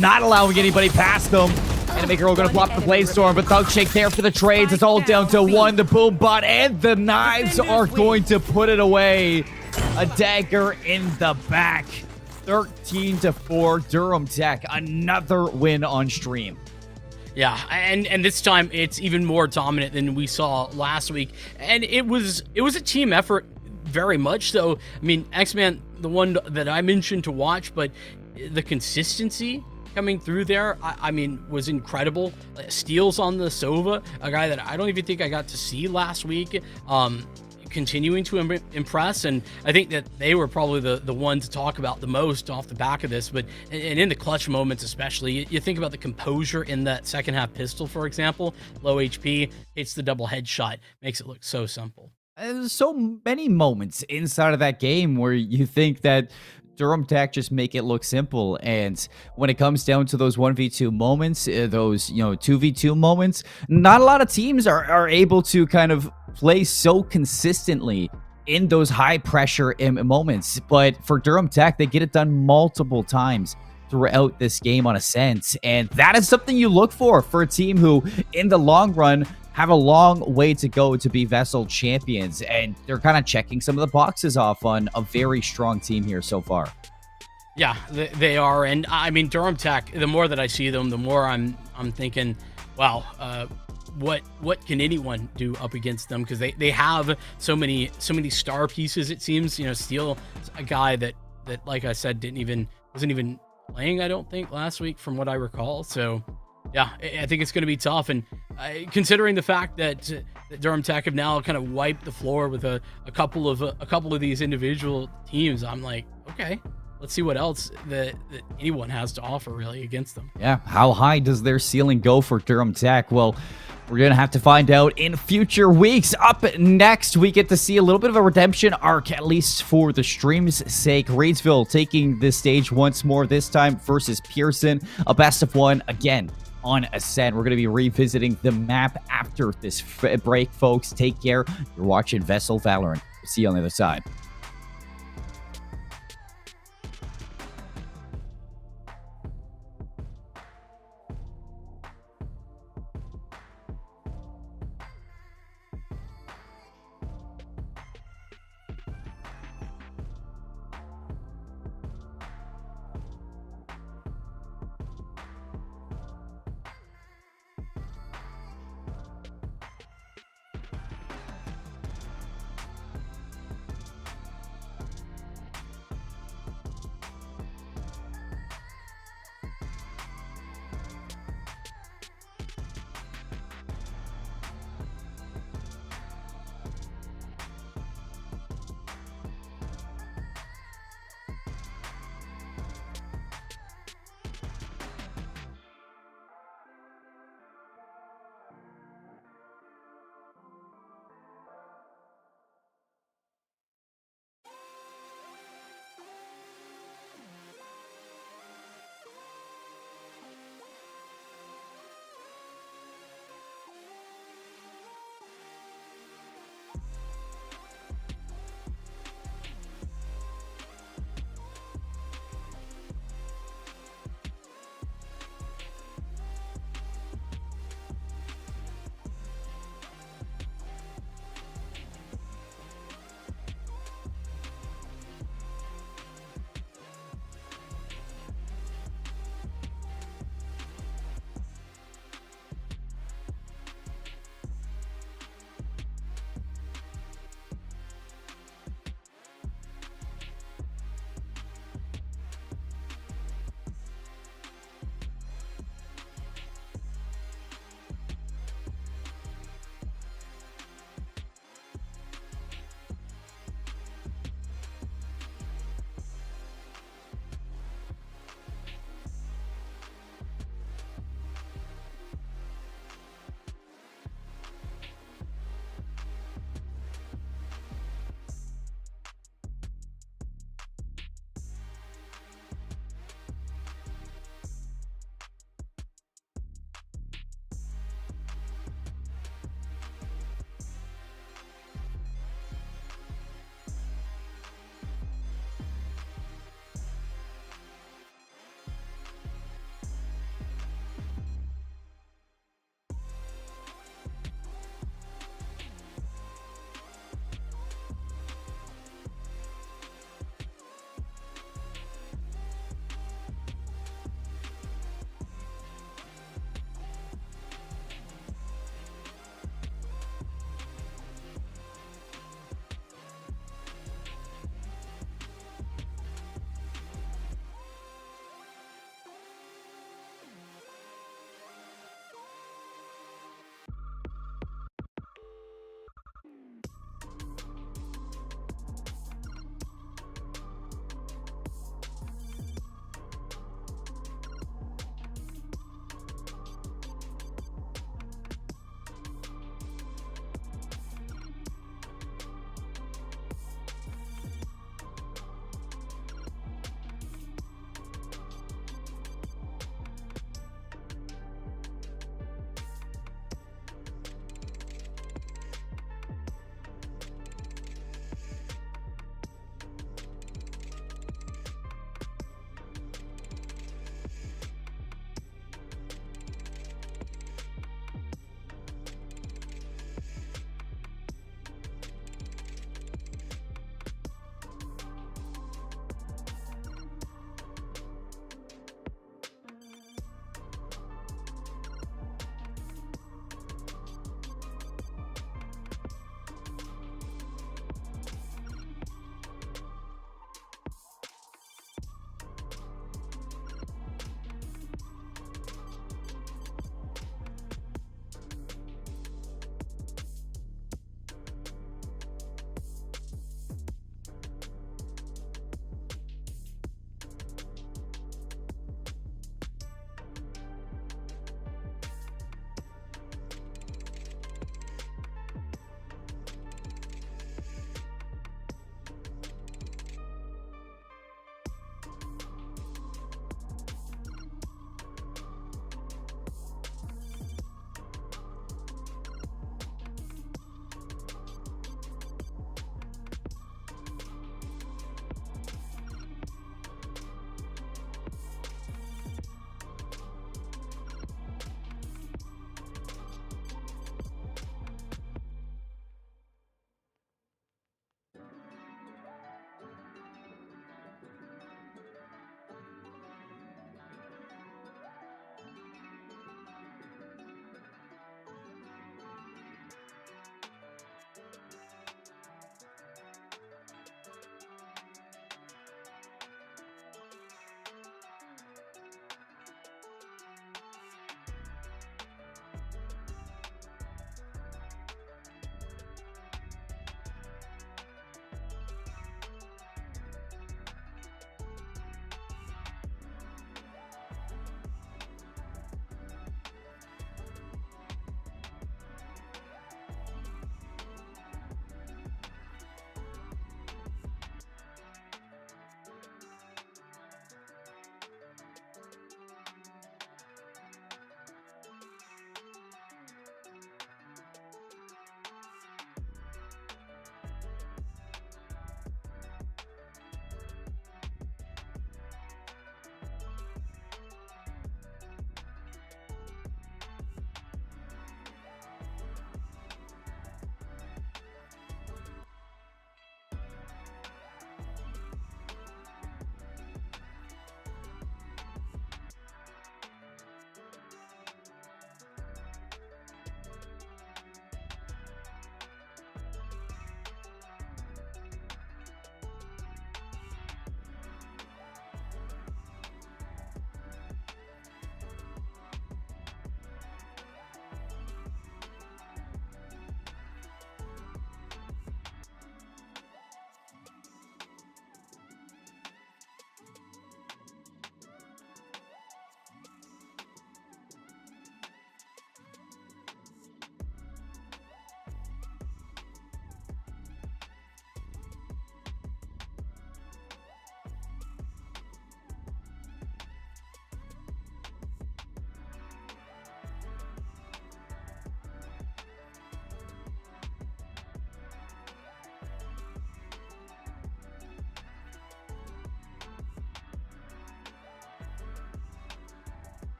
Not allowing anybody past them. Anime Girl going to flop the Blade Storm, but Thug Shake there for the trades. It's all down to 1. The Boom Bot and the knives are going to put it away. A dagger in the back. 13-4, Durham Tech. Another win on stream. Yeah, and this time it's even more dominant than we saw last week. And it was a team effort, very much so. I mean, X-Man, the one that I mentioned to watch, but the consistency coming through there, I mean, was incredible. Steals on the Sova, a guy that I don't even think I got to see last week. Continuing to impress, and I think that they were probably the one to talk about the most off the back of this. But and in the clutch moments especially, you think about the composure in that second half pistol, for example. Low HP, hits the double headshot, makes it look so simple. There's so many moments inside of that game where you think that Durham Tech just make it look simple, and when it comes down to those 1v2 moments, those 2v2 moments, not a lot of teams are able to kind of play so consistently in those high pressure moments. But for Durham Tech, they get it done multiple times throughout this game on Ascent, and that is something you look for a team who, in the long run, have a long way to go to be VESL champions, and they're kind of checking some of the boxes off on a very strong team here so far. Yeah, they are, and I mean, Durham Tech, the more that I see them, the more I'm thinking, wow, what can anyone do up against them? Because they have so many star pieces, it seems. Steel, a guy that like I said wasn't even playing, I don't think, last week from what I recall. So yeah, I think it's going to be tough, and considering the fact that Durham Tech have now kind of wiped the floor with a couple of these individual teams, I'm like, okay, let's see what else that anyone has to offer really against them. Yeah, how high does their ceiling go for Durham Tech? Well, we're going to have to find out in future weeks. Up next, we get to see a little bit of a redemption arc, at least for the stream's sake. Reidsville taking this stage once more, this time versus Pearson. A best of one again on Ascent. We're going to be revisiting the map after this break, folks. Take care. You're watching VESL Valorant. See you on the other side.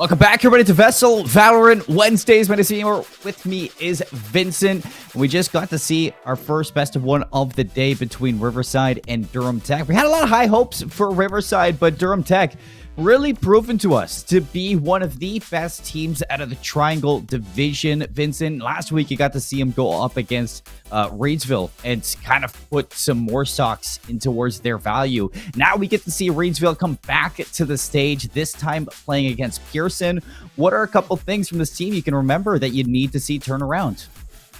Welcome back, everybody, to VESL Valorant Wednesdays. My name is Seymour. With me is Vincent. We just got to see our first best of one of the day between Riverside and Durham Tech. We had a lot of high hopes for Riverside, but Durham Tech really proven to us to be one of the best teams out of the Triangle Division. Vincent, last week you got to see him go up against Reidsville and kind of put some more stocks in towards their value. Now we get to see Reidsville come back to the stage, this time playing against Pearson. What are a couple things from this team you can remember that you need to see turn around?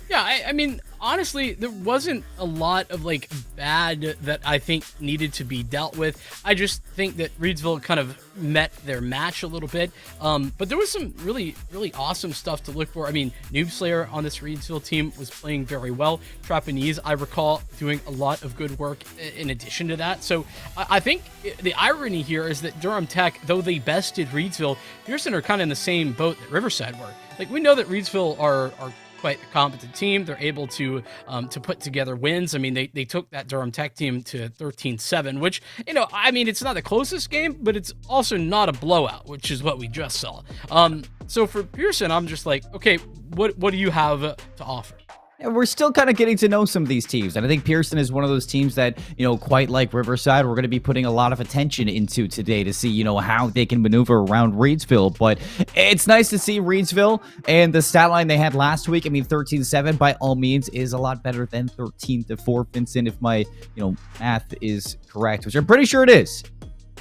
Yeah, I mean, honestly, there wasn't a lot of like bad that I think needed to be dealt with. I just think that Reidsville kind of met their match a little bit. But there was some really awesome stuff to look for. I mean, Noob Slayer on this Reidsville team was playing very well. Trapanese, I recall, doing a lot of good work in addition to that. So I think the irony here is that Durham Tech, though they bested Reidsville, Pearson are kind of in the same boat that Riverside were. Like, we know that Reidsville are quite a competent team. They're able to put together wins. I mean, they took that Durham Tech team to 13-7, which, you know, I mean, it's not the closest game, but it's also not a blowout, which is what we just saw. So for Pearson, I'm just like, okay, what do you have to offer? We're still kind of getting to know some of these teams. And I think Pearson is one of those teams that, you know, quite like Riverside, we're going to be putting a lot of attention into today to see, you know, how they can maneuver around Reidsville. But it's nice to see Reidsville and the stat line they had last week. I mean, 13-7 by all means is a lot better than 13-4, Vincent, if my, you know, math is correct, which I'm pretty sure it is.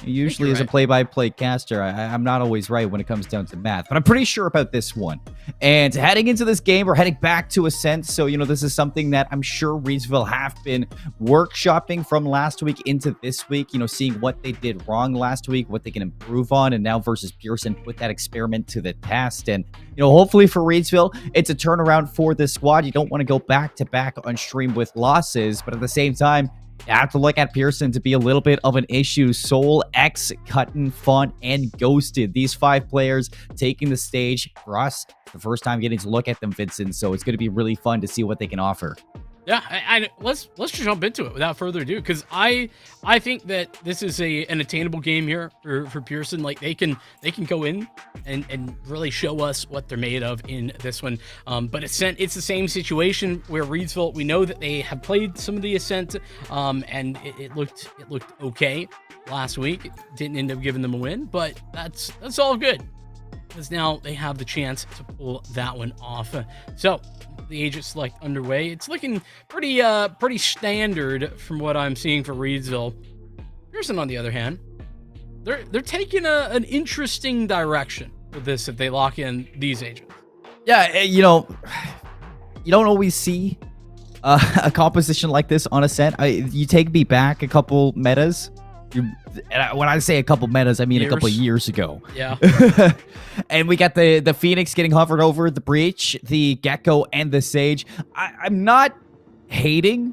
Usually as a play-by-play caster, I'm not always right when it comes down to math, but I'm pretty sure about this one. And heading into this game, we're heading back to Ascent. So, you know, this is something that I'm sure Reidsville have been workshopping from last week into this week, you know, seeing what they did wrong last week, what they can improve on, and now versus Pearson, put that experiment to the test. And, you know, hopefully for Reidsville, it's a turnaround for this squad. You don't want to go back-to-back on stream with losses, but at the same time, you have to look at Pearson to be a little bit of an issue. Soul, X, Cutton, Font, and Ghosted. These 5 players taking the stage for us. The first time getting to look at them, Vincent. So it's going to be really fun to see what they can offer. Yeah, let's just jump into it without further ado, because I think that this is an attainable game here for Pearson. Like, they can go in and really show us what they're made of in this one. But it's the same situation where Reidsville, we know that they have played some of the Ascent, and it looked okay last week. It didn't end up giving them a win, but that's all good, because now they have the chance to pull that one off. So the agent select underway. It's looking pretty standard from what I'm seeing for Reidsville. Pearson, on the other hand, they're taking an interesting direction with this if they lock in these agents. Yeah, you know, you don't always see a composition like this on Ascent. You take me back a couple metas. When I say a couple metas, I mean a couple years ago. Yeah. And we got the Phoenix getting hovered over, the Breach, the Gecko, and the Sage. I'm not hating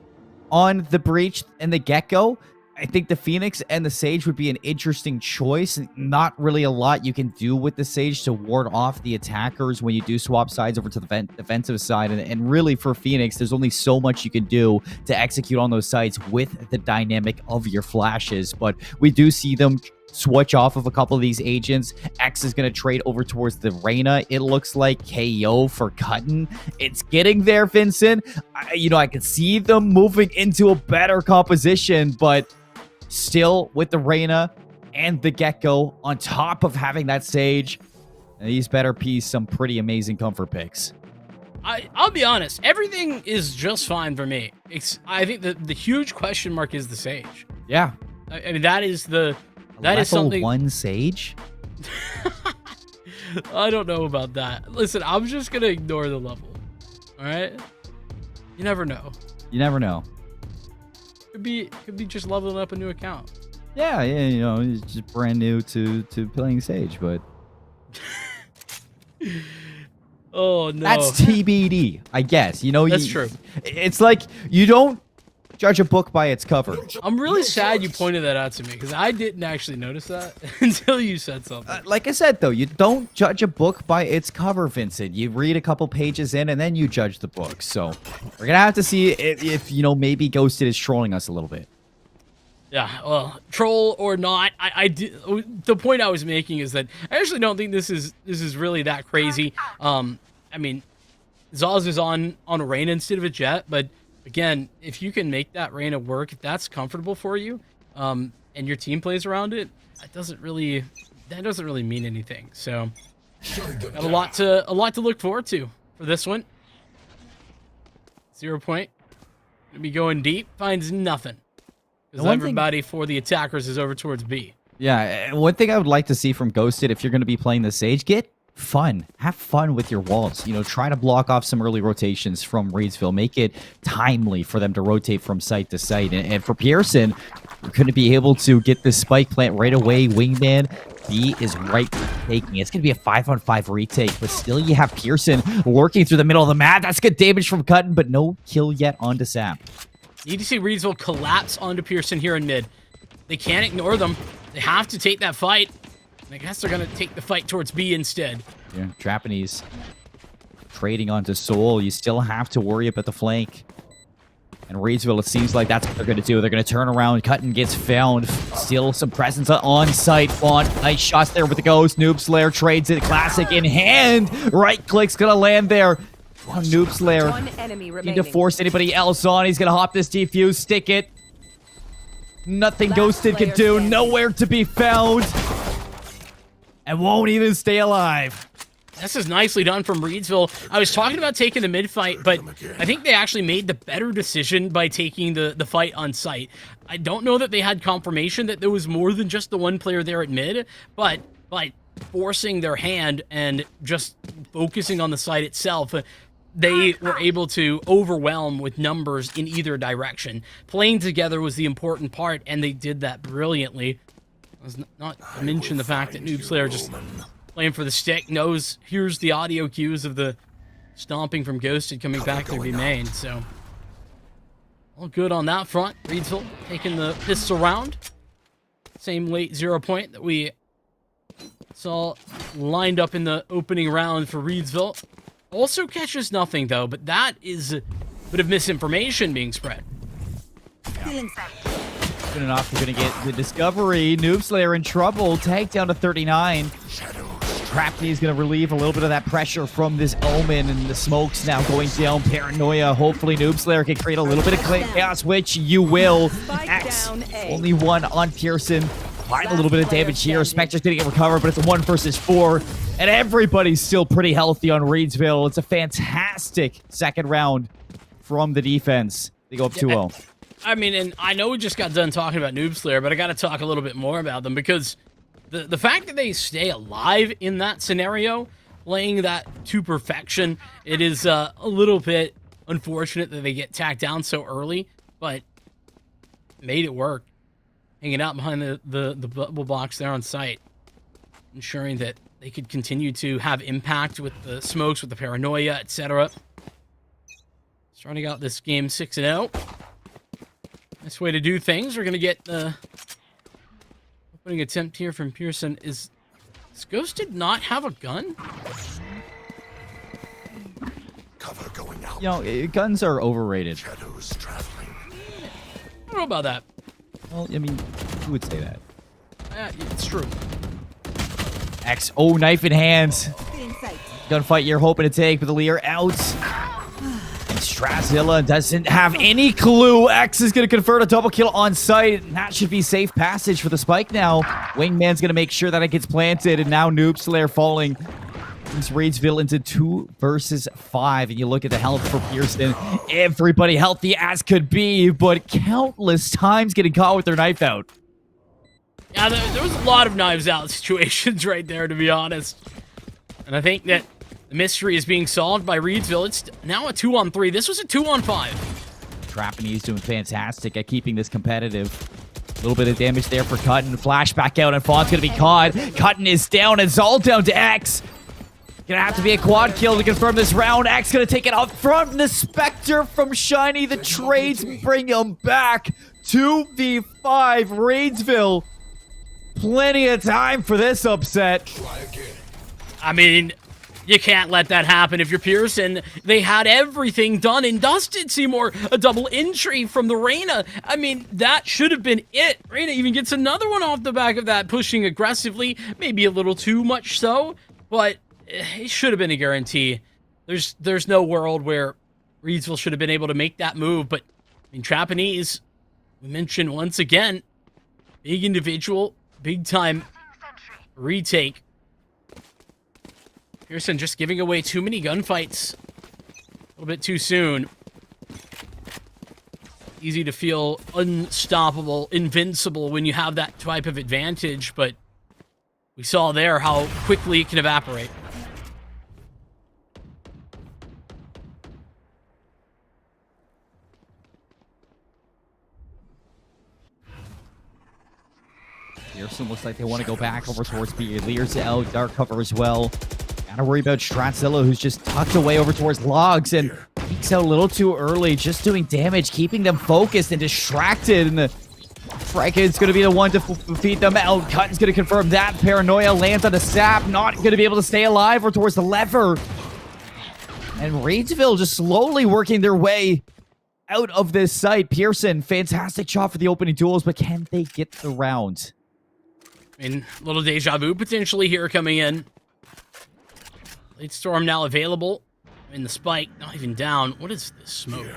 on the Breach and the Gecko. I think the Phoenix and the Sage would be an interesting choice. Not really a lot you can do with the Sage to ward off the attackers when you do swap sides over to the defensive side. And really for Phoenix, there's only so much you can do to execute on those sides with the dynamic of your flashes. But we do see them switch off of a couple of these agents. X is going to trade over towards the Reyna. It looks like KO for Cutton. It's getting there, Vincent. I can see them moving into a better composition, but still with the Reyna and the Gecko on top of having that Sage, these better piece some pretty amazing comfort picks. I'll be honest, everything is just fine for me. I think the huge question mark is the Sage. Yeah. I mean, that is something. 1 Sage? I don't know about that. Listen, I'm just going to ignore the level. All right? You never know. You never know. Could be just leveling up a new account. Yeah, you know, it's just brand new to playing Sage, but oh no, that's TBD, I guess. You know, that's true. It's like you don't judge a book by its cover. I'm really sad you pointed that out to me, because I didn't actually notice that until you said something. Like I said, though, you don't judge a book by its cover, Vincent. You read a couple pages in, and then you judge the book. So we're going to have to see if, you know, maybe Ghosted is trolling us a little bit. Yeah, well, troll or not, the point I was making is that I actually don't think this is really that crazy. I mean, Zaz is on a Reyna instead of a Jet, but again, if you can make that Reyna work, if that's comfortable for you, and your team plays around it, that doesn't really mean anything. So, got a lot to look forward to for this one. 0 point, gonna be going deep, finds nothing. Because everybody for the attackers is over towards B. Yeah, one thing I would like to see from Ghosted, if you're going to be playing the Sage, get fun. Have fun with your walls. You know, try to block off some early rotations from Reidsville. Make it timely for them to rotate from site to site. And for Pearson, you're going to be able to get this spike plant right away. Wingman, B is right taking. It's going to be a 5-on-5 retake, but still you have Pearson working through the middle of the map. That's good damage from Cutton, but no kill yet onto Sap. Need to see Reidsville collapse onto Pearson here in mid. They can't ignore them. They have to take that fight. And I guess they're going to take the fight towards B instead. Yeah, Japanese trading onto Soul. You still have to worry about the flank. And Reidsville, it seems like that's what they're going to do. They're going to turn around. Cutton gets found. Still some presence on site. Font, nice shots there with the Ghost. Noob Slayer trades it. Classic in hand. Right click's going to land there. On Noob Slayer. One enemy remaining. Need to force anybody else on. He's gonna hop this defuse, stick it. Nothing Ghosted can do. Standing. Nowhere to be found. And won't even stay alive. This is nicely done from Reidsville. I was talking about taking the mid fight, but I think they actually made the better decision by taking the fight on site. I don't know that they had confirmation that there was more than just the one player there at mid, but by forcing their hand and just focusing on the site itself, they were able to overwhelm with numbers in either direction. Playing together was the important part, and they did that brilliantly. I was not to mention the fact that Noob Slayer just playing for the stick hears the audio cues of the stomping from Ghosted coming back to be main. So, all good on that front. Reidsville taking the pistol round. Same late 0 point that we saw lined up in the opening round for Reidsville. Also catches nothing, though, but that is a bit of misinformation being spread. Good enough. We're going to get the discovery. Noob Slayer in trouble. Tag down to 39. Trapney is going to relieve a little bit of that pressure from this Omen, and the smoke's now going down. Paranoia. Hopefully Noob Slayer can create a little bit of chaos, which you will. X, only one on Pearson. Find a little bit of damage here. Spectre's going to get recovered, but it's a 1 versus 4. And everybody's still pretty healthy on Reidsville. It's a fantastic second round from the defense. They go up 2-0. I mean, and I know we just got done talking about Noob Slayer, but I got to talk a little bit more about them because the fact that they stay alive in that scenario, playing that to perfection, it is a little bit unfortunate that they get tacked down so early, but made it work. Hanging out behind the bubble box there on site, ensuring that they could continue to have impact with the smokes, with the paranoia, etc. Starting out this game 6-0. Nice way to do things. We're going to get the opening attempt here from Pearson. Does Ghosted not have a gun? Cover going out. You know, guns are overrated. Shadows traveling. I don't know about that. Well, I mean, who would say that? It's true. X, oh, knife in hand. Gunfight you're hoping to take, but the Lear out. And Strazilla doesn't have any clue. X is going to convert a double kill on site. And that should be safe passage for the spike now. Wingman's going to make sure that it gets planted, and now Noob Slayer falling. Brings Reidsville into 2 versus 5, and you look at the health for Pearson. Everybody healthy as could be, but countless times getting caught with their knife out. Yeah, there was a lot of knives out situations right there, to be honest. And I think that the mystery is being solved by Reidsville. It's now a 2-on-3. This was a 2-on-5. Trapney's doing fantastic at keeping this competitive. A little bit of damage there for Cutton. Flashback out, and Fawn's going to be caught. Cutton is down, and it's all down to X. Gonna have to be a quad kill to confirm this round. X gonna take it up front. The Spectre from Shiny. The trades bring him back. 2v5 Reidsville. Plenty of time for this upset. I mean, You can't let that happen if you're Pearson. They had everything done and dusted. Seymour, a double entry from the Reyna. I mean, that should have been it. Reyna even gets another one off the back of that, pushing aggressively, maybe a little too much so, but it should have been a guarantee. There's no world where Reidsville should have been able to make that move, but I mean, Japanese, we mentioned once again, big individual, big time retake. Pearson just giving away too many gunfights a little bit too soon. Easy to feel unstoppable, invincible when you have that type of advantage, but we saw there how quickly it can evaporate. Pearson looks like they want to go back over towards B. Lear's out, dark cover as well. Gotta worry about Stratzilla, who's just tucked away over towards Logs and peeks out a little too early, just doing damage, keeping them focused and distracted. And Franken's gonna be the one to feed them out. Cutton's gonna confirm that. Paranoia lands on the sap, not gonna be able to stay alive or towards the lever. And Reidsville just slowly working their way out of this site. Pearson, fantastic shot for the opening duels, but can they get the round? I mean, a little deja vu potentially here coming in. Late Storm now available. In the spike, not even down. What is this smoke?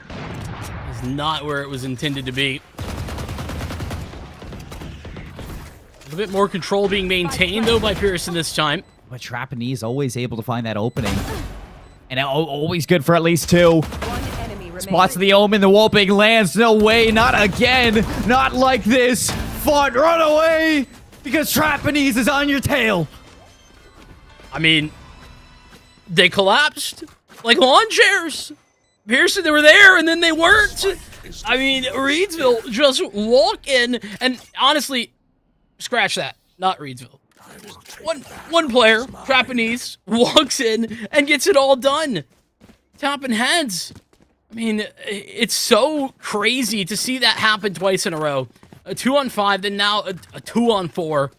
It's not where it was intended to be. A little bit more control being maintained, though, by Pearson this time. But Japanese always able to find that opening. And always good for at least two. One enemy remaining. Spots the Omen, the whooping lands. No way, not again. Not like this. Fought, run away. Because Japanese is on your tail. I mean, they collapsed like lawn chairs. Pearson, they were there, and then they weren't. I mean, Reidsville just walk in, and honestly, scratch that. Not Reidsville. One player, Japanese, walks in and gets it all done. Topping heads. I mean, it's so crazy to see that happen twice in a row. A 2-on-5, then now a 2-on-4.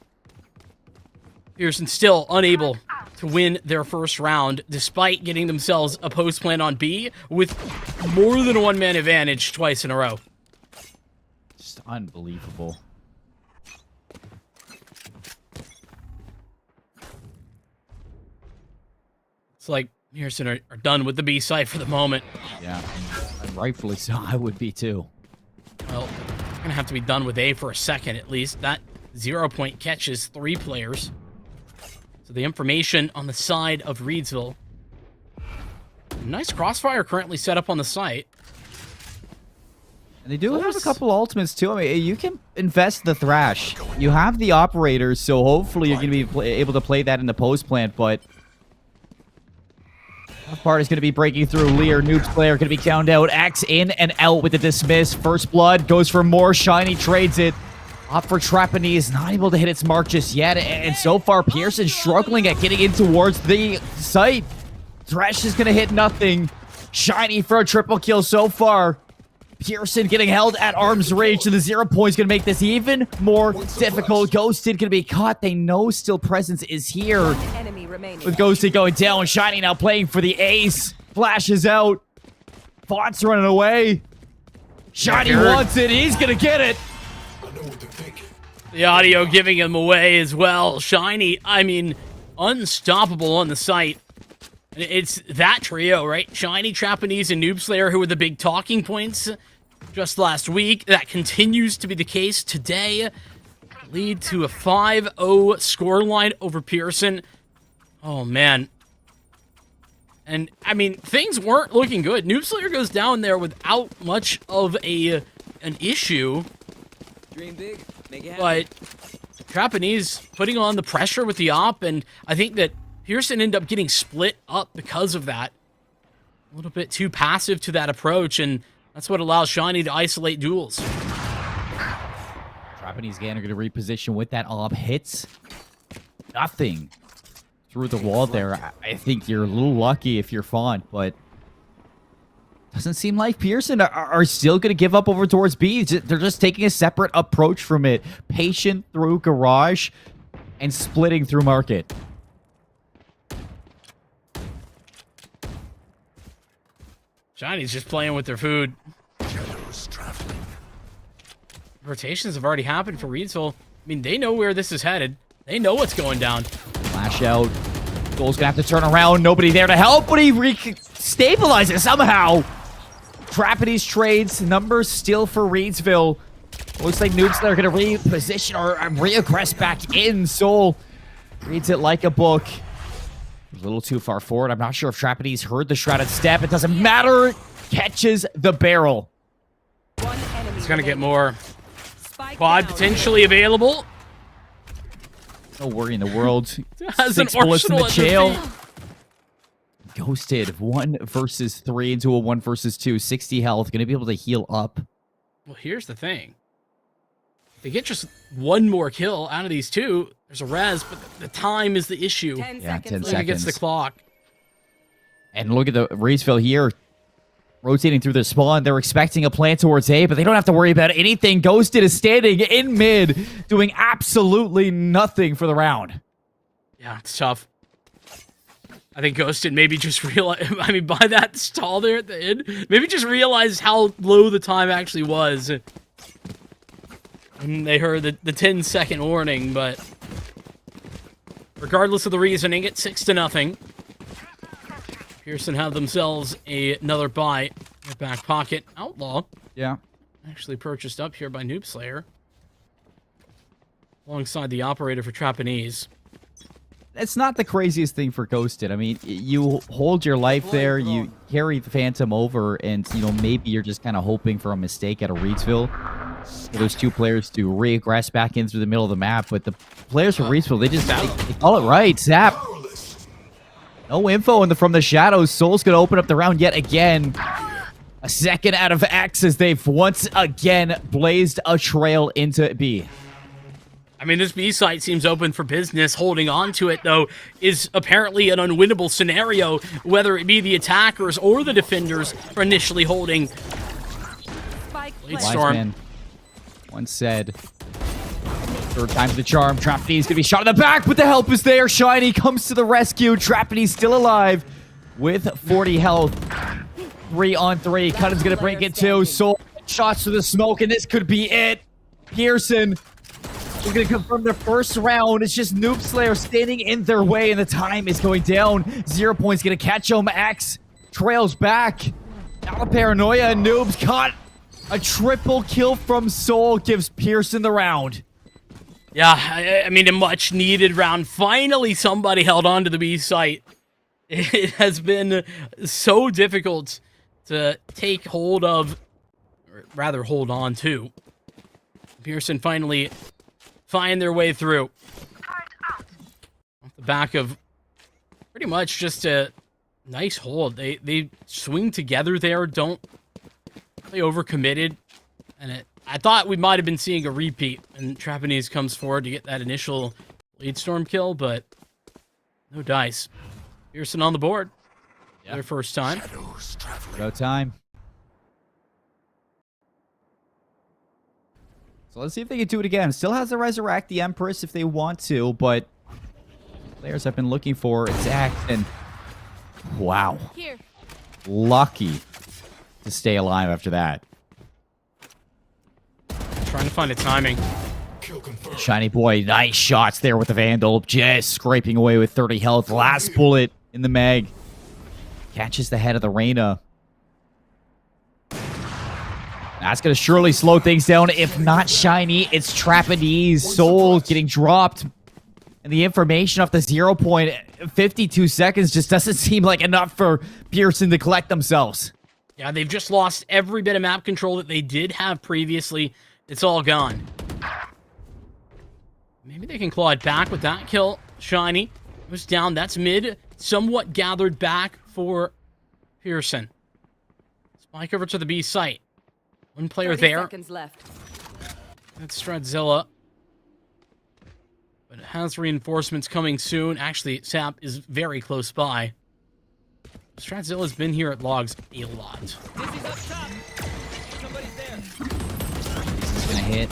Pearson still unable to win their first round, despite getting themselves a post plan on B with more than a one-man advantage twice in a row. Just unbelievable. It's like Pearson are done with the B side for the moment. Yeah, and rightfully so. I would be too. Well, gonna have to be done with A for a second at least. That 0-point catches 3 players. So the information on the side of Reidsville. Nice crossfire currently set up on the site. And they do have a couple ultimates too. I mean, you can invest the Thrash. You have the operators, so hopefully you're going to be able to play that in the post plant, but that part is going to be breaking through. Lear, Noob's player, going to be counted out. Axe in and out with the dismiss. First blood goes for more. Shiny trades it. Up for Japanese, not able to hit its mark just yet. And so far, Pearson struggling at getting in towards the site. Thresh is going to hit nothing. Shiny for a triple kill so far. Pearson getting held at arm's reach, and the 0 points going to make this even more difficult. Ghosted going to be caught. They know still presence is here. Enemy remaining. With Ghosted going down, Shiny now playing for the ace. Flashes out. Font's running away. Shiny wants it. He's going to get it. The audio giving him away as well. Shiny, I mean, unstoppable on the site. It's that trio, right? Shiny, Japanese, and Noob Slayer, who were the big talking points just last week. That continues to be the case today. Lead to a 5-0 scoreline over Pearson. Oh, man. And, I mean, things weren't looking good. Noob Slayer goes down there without much of an issue. Dream big, make it happen. But Japanese putting on the pressure with the op, and I think that Pearson ended up getting split up because of that. A little bit too passive to that approach, and that's what allows Shiny to isolate duels. Japanese Ganner going to reposition with that op. Hits nothing through the wall there. I think you're a little lucky if you're Font, but doesn't seem like Pearson are still going to give up over towards B. They're just taking a separate approach from it. Patient through Garage and splitting through Market. Shiny's just playing with their food. Shadows traveling. Rotations have already happened for Reidsville. I mean, they know where this is headed. They know what's going down. Flash out. Soul's gonna have to turn around. Nobody there to help, but he stabilizes somehow. Trapeze trades. Numbers still for Reidsville. Looks like Noobs are gonna reposition or reaggress back in. Soul reads it like a book. A little too far forward. I'm not sure if Trapeze heard the shrouded step. It doesn't matter. Catches the barrel. One enemy It's gonna get remaining. more. Spike Quad down. potentially available. No worry in the world. Has an 6 bullets in the arsenal at their jail. feet. Ghosted. 1 versus 3 into a 1 versus 2. 60 health. Gonna be able to heal up. Well, here's the thing. If they get just one more kill out of these two, there's a res, but the time is the issue. 10 Yeah, 10 seconds. Look, it gets the seconds. clock. And look at the Reidsville here. Rotating through the spawn. They're expecting a plant towards A, but they don't have to worry about anything. Ghosted is standing in mid, doing absolutely nothing for the round. Yeah, it's tough. I think Ghosted maybe just realized, I mean, by that stall there at the end, maybe just realized how low the time actually was. And they heard the 10-second warning, but regardless of the reasoning, it's 6-0. Pearson have themselves another buy in their back pocket. Outlaw, Yeah. actually purchased up here by Noob Slayer, alongside the operator for Trapeze. It's not the craziest thing for Ghosted. I mean, you hold your life there, you carry the Phantom over, and, you know, maybe you're just kind of hoping for a mistake out of Reidsville for those two players to reaggress back in through the middle of the map. But the players from Reidsville, they call it right. Zap. No info from the shadows. Soul's going to open up the round yet again. A second out of X as they've once again blazed a trail into B. I mean, this B site seems open for business. Holding on to it, though, is apparently an unwinnable scenario, whether it be the attackers or the defenders for initially holding. Spike Blade planted. Wise Storm. man once said, third time's the charm. Trapeze gonna be shot in the back, but the help is there. Shiny comes to the rescue. Trapeze still alive with 40 health. 3-on-3. Cutter's gonna break it too. Soul shots to the smoke, and this could be it. Pearson is gonna confirm their first round. It's just Noob Slayer standing in their way, and the time is going down. 0 points gonna catch him. X trails back. Now the paranoia, and Noob's caught. A triple kill from Soul gives Pearson the round. Yeah, I mean, a much-needed round. Finally, somebody held on to the B site. It has been so difficult to take hold of, or rather hold on to. Pearson finally find their way through. Off the back of pretty much just a nice hold. They swing together there, don't play overcommitted, and I thought we might have been seeing a repeat, and Trapeze comes forward to get that initial lead storm kill, but no dice. Pearson on the board. Their first time. Shadows traveling. No time. So let's see if they can do it again. Still has to resurrect the Empress if they want to, but players have been looking for Zax, and wow. Here. Lucky to stay alive after that. Trying to find a timing. Kill confirmed. Shiny boy, nice shots there with the Vandal. Just scraping away with 30 health. Last bullet in the mag. Catches the head of the Reyna. That's going to surely slow things down. If not Shiny, it's Trapeze. Soul getting dropped. And the information off the 0 point, 52 seconds just doesn't seem like enough for Pearson to collect themselves. Yeah, they've just lost every bit of map control that they did have previously. It's all gone. Maybe they can claw it back with that kill. Shiny was down. That's mid. Somewhat gathered back for Pearson. Spike over to the B site. One player 30 there. seconds left. That's Stradzilla. But it has reinforcements coming soon. Actually, Sap is very close by. Stradzilla's been here at Logs a lot. He's gonna hit.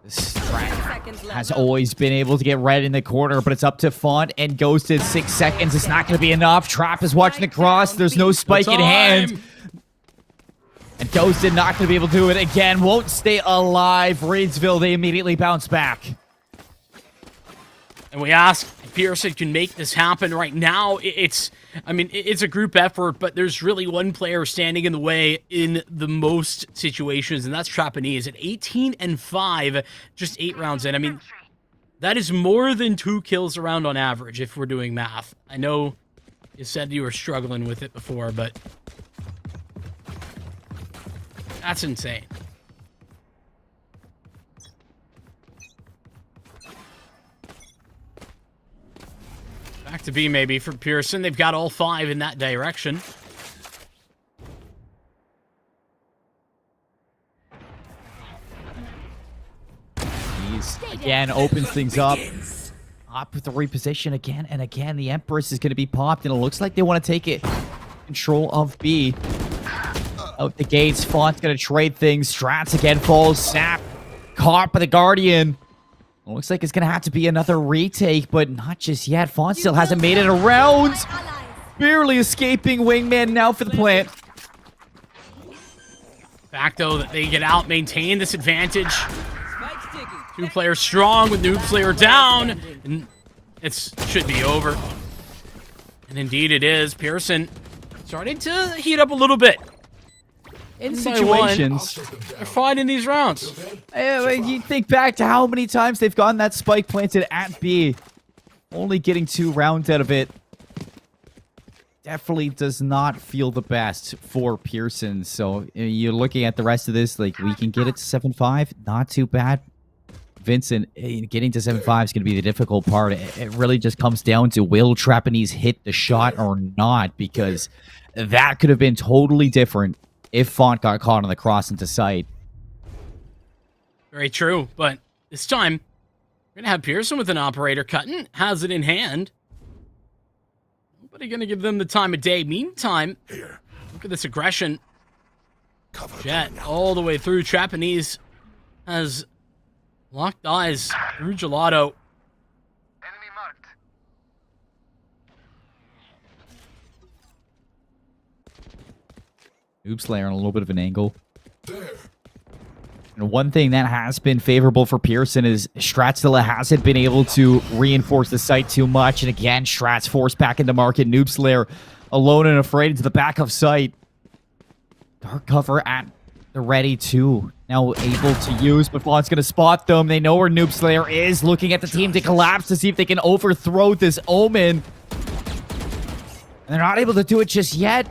This Seconds left. Has always been able to get red in the corner, but it's up to Font and Ghosted. 6 seconds. It's not going to be enough. Trap is watching the cross. There's no spike in hand. And Ghosted not going to be able to do it again. Won't stay alive. Reidsville, they immediately bounce back. And we ask if Pearson can make this happen right now. It's a group effort, but there's really one player standing in the way in the most situations, and that's Trapanese at 18-5, just 8 rounds in. I mean, that is more than 2 kills a round on average if we're doing math. I know you said you were struggling with it before, but that's insane. Back to B maybe for Pearson. They've got all 5 in that direction. He's again opens things up. Up with the reposition again and again. The Empress is going to be popped, and it looks like they want to take it. Control of B. Out the gates. Font's going to trade things. Strats again falls. Snap. Caught by the Guardian. Looks like it's going to have to be another retake, but not just yet. Font still hasn't made it around. Barely escaping Wingman now for the plant. Fact, though, that they get out, maintain this advantage. Spike sticky. 2 players strong with Noob Slayer down. And it should be over. And indeed it is. Pearson starting to heat up a little bit. In By situations, they're finding these rounds. you think back to how many times they've gotten that spike planted at B. Only getting 2 rounds out of it. Definitely does not feel the best for Pearson. So you're looking at the rest of this, like we can get it to 7-5. Not too bad. Vincent, getting to 7-5 is going to be the difficult part. It really just comes down to will Trapanese hit the shot or not, because that could have been totally different if Font got caught on the cross into sight. Very true, but this time, we're going to have Pearson with an operator. Cutting has it in hand. Nobody going to give them the time of day. Meantime, look at this aggression. Jet all the way through. Trapanese has locked eyes through Gelato. Enemy marked. Noob Slayer on a little bit of an angle. There. And one thing that has been favorable for Pearson is Stratstilla hasn't been able to reinforce the site too much. And again, Strats forced back into market. Noob Slayer alone and afraid into the back of sight. Dark cover at the ready too. Now able to use, but Font's going to spot them. They know where Noob Slayer is, looking at the team to collapse to see if they can overthrow this Omen. And they're not able to do it just yet.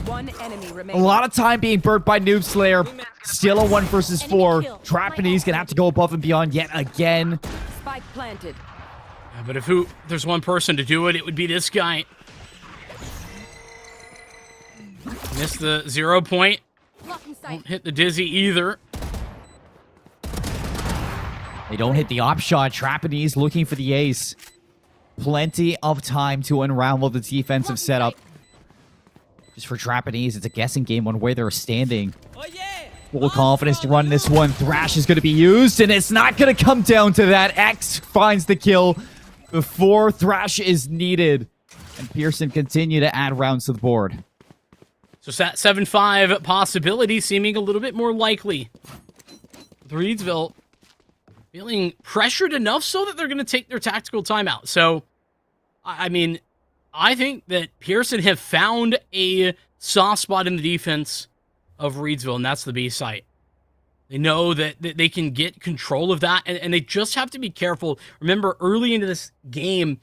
One enemy A remaining. lot of time being burnt by Noob Slayer. Still a 1 versus 4. Trapanese gonna have to go above and beyond yet again. Spike planted. Yeah, but if there's one person to do it, it would be this guy. Missed the 0 point. Blocking sight. Don't hit the dizzy either. They don't hit the op shot. Trapanese looking for the ace. Plenty of time to unravel the defensive setup. Just for Trapanese, it's a guessing game on where they're standing. Oh yeah. Full confidence to run this one. Thrash is going to be used, and it's not going to come down to that. X finds the kill before Thrash is needed. And Pearson continue to add rounds to the board. So that 7-5 possibility seeming a little bit more likely. With Reidsville feeling pressured enough so that they're going to take their tactical timeout. So, I mean, I think that Pearson have found a soft spot in the defense of Reidsville, and that's the B site. They know that they can get control of that, and they just have to be careful. Remember, early into this game,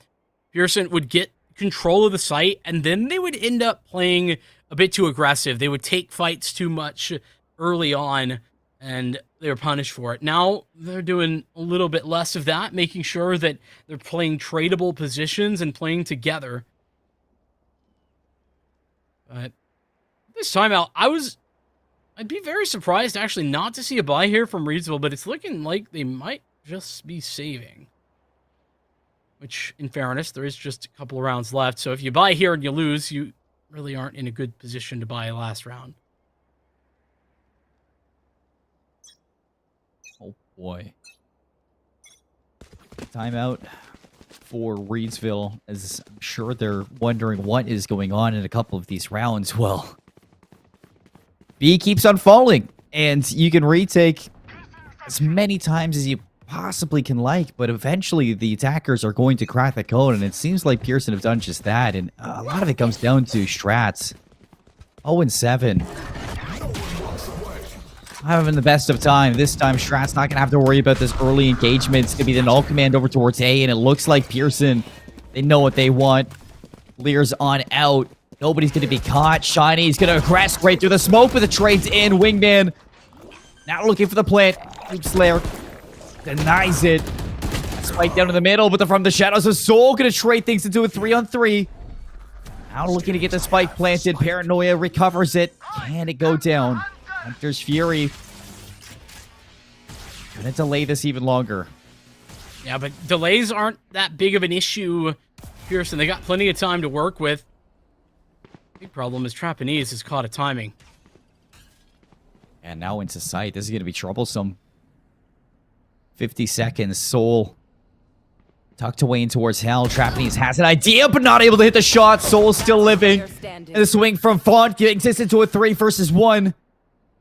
Pearson would get control of the site, and then they would end up playing a bit too aggressive. They would take fights too much early on, and they were punished for it. Now, they're doing a little bit less of that, making sure that they're playing tradable positions and playing together. But this timeout, I'd be very surprised actually not to see a buy here from Reidsville, but it's looking like they might just be saving. Which, in fairness, there is just a couple of rounds left, so if you buy here and you lose, you really aren't in a good position to buy a last round. Oh boy. Timeout for Reidsville, as I'm sure they're wondering what is going on in a couple of these rounds. Well, B keeps on falling, and you can retake as many times as you possibly can like, but eventually the attackers are going to crack the code, and it seems like Pearson have done just that, and a lot of it comes down to strats. 0-7. Having the best of time. This time, Strat's not going to have to worry about this early engagement. It's going to be the null command over towards A, and it looks like Pearson, they know what they want. Lear's on out. Nobody's going to be caught. Shiny's going to aggress right through the smoke, but the trade's in. Wingman now looking for the plant. Slayer denies it. Spike down in the middle, but from the shadows of Soul going to trade things into a 3-on-3. Now looking to get the spike planted. Paranoia recovers it. Can it go down? Hunter's Fury. Gonna delay this even longer. Yeah, but delays aren't that big of an issue, Pearson. They got plenty of time to work with. Big problem is Trapanese has caught a timing. And now into sight. This is gonna be troublesome. 50 seconds. Soul tucked away in towards Hell. Trapanese has an idea, but not able to hit the shot. Soul still living. And the swing from Font takes this into a 3 versus 1.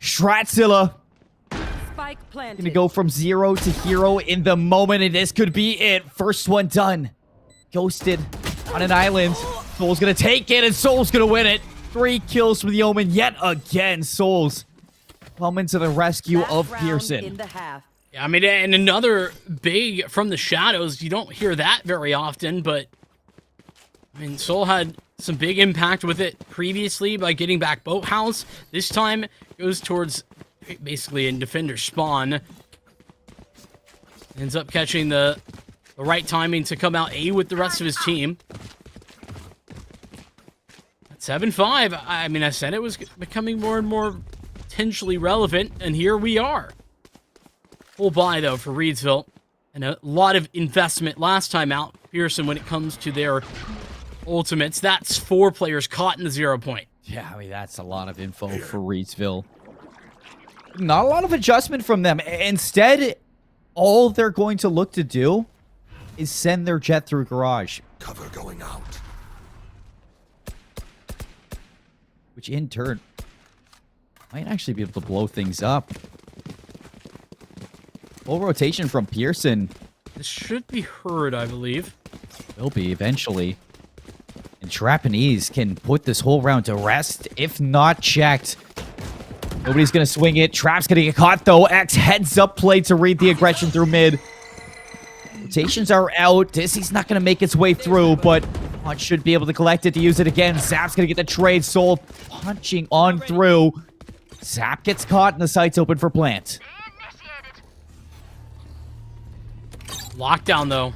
Stratzilla Spike planted. gonna go from 0 to hero in the moment, and this could be it. First one done. Ghosted on an island. Soul's gonna take it, and Soul's gonna win it. 3 kills for the Omen yet again. Souls coming to the rescue Last of round Pearson. in the half. Yeah, I mean, and another big from the shadows. You don't hear that very often, but I mean, Soul had some big impact with it previously by getting back Boathouse. This time goes towards basically in defender spawn. Ends up catching the right timing to come out A with the rest of his team. At 7-5, I mean, I said it was becoming more and more potentially relevant, and here we are. Full buy, though, for Reidsville. And a lot of investment last time out. Pearson, when it comes to their ultimates, that's 4 players caught in the 0 point. Yeah, I mean, that's a lot of info for Reidsville. Not a lot of adjustment from them. Instead, all they're going to look to do is send their jet through garage. Cover going out. Which in turn might actually be able to blow things up. Full rotation from Pearson. This should be heard, I believe. Will be eventually. And Trapanese can put this whole round to rest, if not checked. Nobody's going to swing it. Trap's going to get caught, though. X heads up play to read the aggression through mid. Rotations are out. Dissy's not going to make its way through, but Punch should be able to collect it to use it again. Zap's going to get the trade. Soul punching on through. Zap gets caught, and the site's open for plant. Lockdown, though.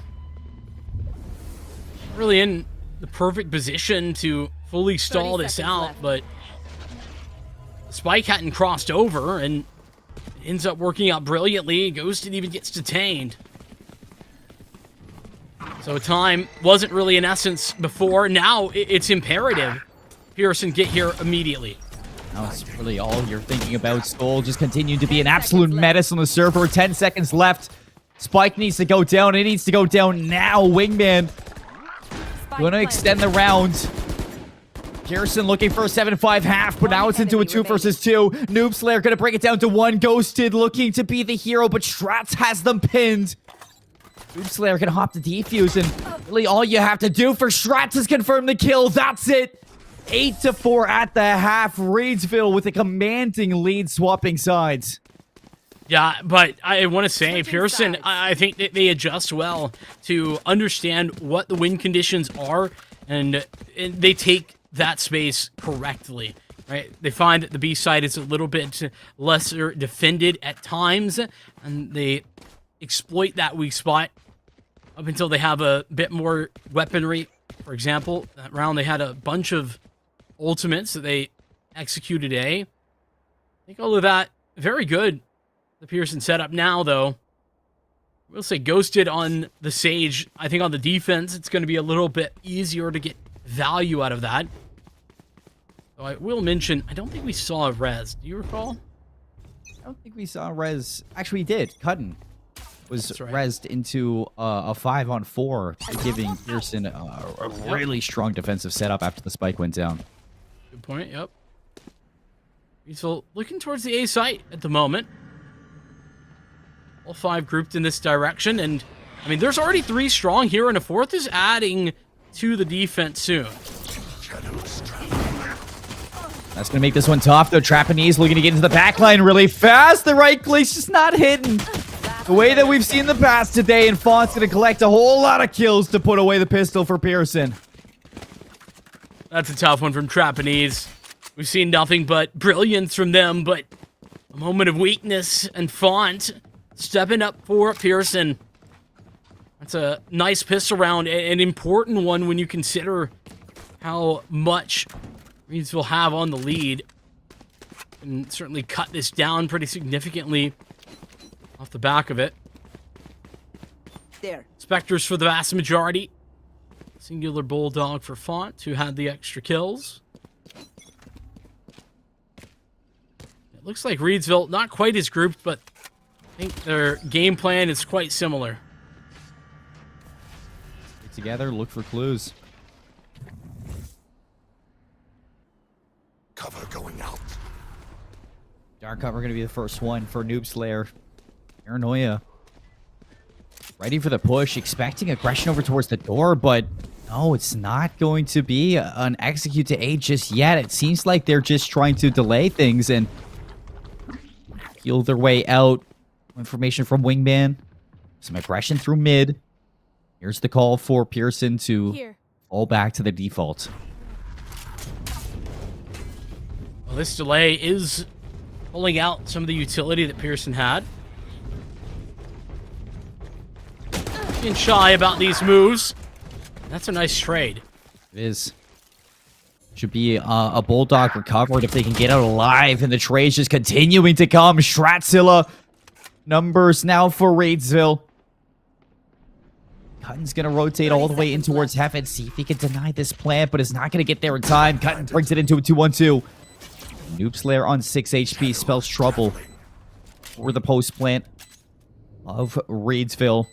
Really in the perfect position to fully stall this out, left. but Spike hadn't crossed over, and it ends up working out brilliantly. Ghosted even gets detained. So time wasn't really in essence before. Now it's imperative Pearson get here immediately. Now it's really all you're thinking about. Soul just continuing to be an absolute menace on the server. 10 seconds left. Spike needs to go down. It needs to go down now. Wingman going to extend the round. Pearson looking for a 7-5 half, but now it's into a 2 versus 2. Noob Slayer going to break it down to 1. Ghosted looking to be the hero, but Strats has them pinned. Noob Slayer can hop the defuse, and really all you have to do for Strats is confirm the kill. That's it. 8-4 at the half. Reidsville with a commanding lead, swapping sides. Yeah, but I want to say, Switching Pearson, sides. I think that they adjust well to understand what the win conditions are, and they take that space correctly, right? They find that the B side is a little bit lesser defended at times, and they exploit that weak spot up until they have a bit more weaponry. For example, that round they had a bunch of ultimates that they executed A. I think all of that, very good. The Pearson setup now, though. We'll say Ghosted on the Sage. I think on the defense, it's going to be a little bit easier to get value out of that. So I will mention, I don't think we saw a res. Do you recall? I don't think we saw Rez. Actually, we did. Cuttin. was That's right. rezzed into a 5-on-4, giving Pearson a really strong defensive setup after the spike went down. Good point. Yep. Reidsville looking towards the A site at the moment. All 5 grouped in this direction, and I mean, there's already 3 strong here, and a 4th is adding to the defense soon. That's going to make this one tough, though. Trapanese looking to get into the backline really fast. The right click's just not hitting. The way that we've seen in the past today, and Font's going to collect a whole lot of kills to put away the pistol for Pearson. That's a tough one from Trapanese. We've seen nothing but brilliance from them, but a moment of weakness, and Font stepping up for Pearson. That's a nice pistol round, an important one when you consider how much Reidsville have on the lead. And certainly cut this down pretty significantly off the back of it. There. Spectres for the vast majority. Singular Bulldog for Font, who had the extra kills. It looks like Reidsville, not quite as grouped, but I think their game plan is quite similar. Get together, look for clues. Cover going out. Dark cover going to be the first one for Noob Slayer. Paranoia. Ready for the push, expecting aggression over towards the door, but no, it's not going to be an execute to A just yet. It seems like they're just trying to delay things and heal their way out. Information from Wingman. Some aggression through mid. Here's the call for Pearson to fall back to the default. Well, this delay is pulling out some of the utility that Pearson had. Being shy about these moves. That's a nice trade. It is. Should be a Bulldog recovered if they can get out alive, and the trade's just continuing to come. Stratzilla numbers now for Reidsville. Cutten's going to rotate all the way in towards Heaven, see if he can deny this plant, but is not going to get there in time. Cutten brings it into a 2-1-2. Noob Slayer on 6 HP spells trouble for the post plant of Reidsville.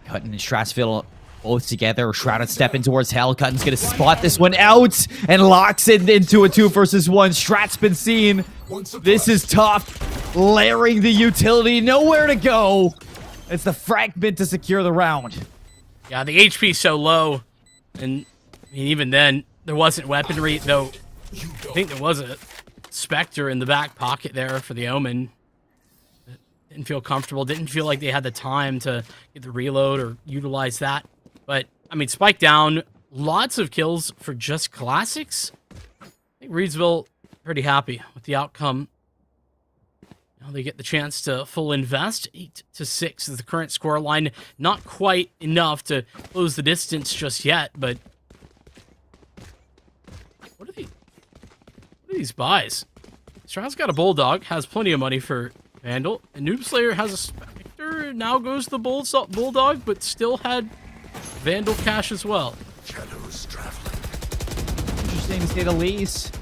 Cutten and Stratsville both together. Shrouded step in towards Hell. Cutten's going to spot this one out and locks it into a 2 versus 1. Strat's been seen. This is tough. Layering the utility. Nowhere to go. It's the fragment to secure the round. Yeah, the HP's so low. And I mean, even then, there wasn't weaponry, though. I think there was a Spectre in the back pocket there for the Omen. Didn't feel comfortable. Didn't feel like they had the time to get the reload or utilize that. But, I mean, spike down. Lots of kills for just classics. I think Reidsville pretty happy with the outcome. Now they get the chance to full invest. 8-6 is the current score line. Not quite enough to close the distance just yet, but what are these buys? Stroud's got a Bulldog, has plenty of money for Vandal, and Noob Slayer has a Spectre. Now goes the Bulldog, but still had Vandal cash as well. Interesting to say the least.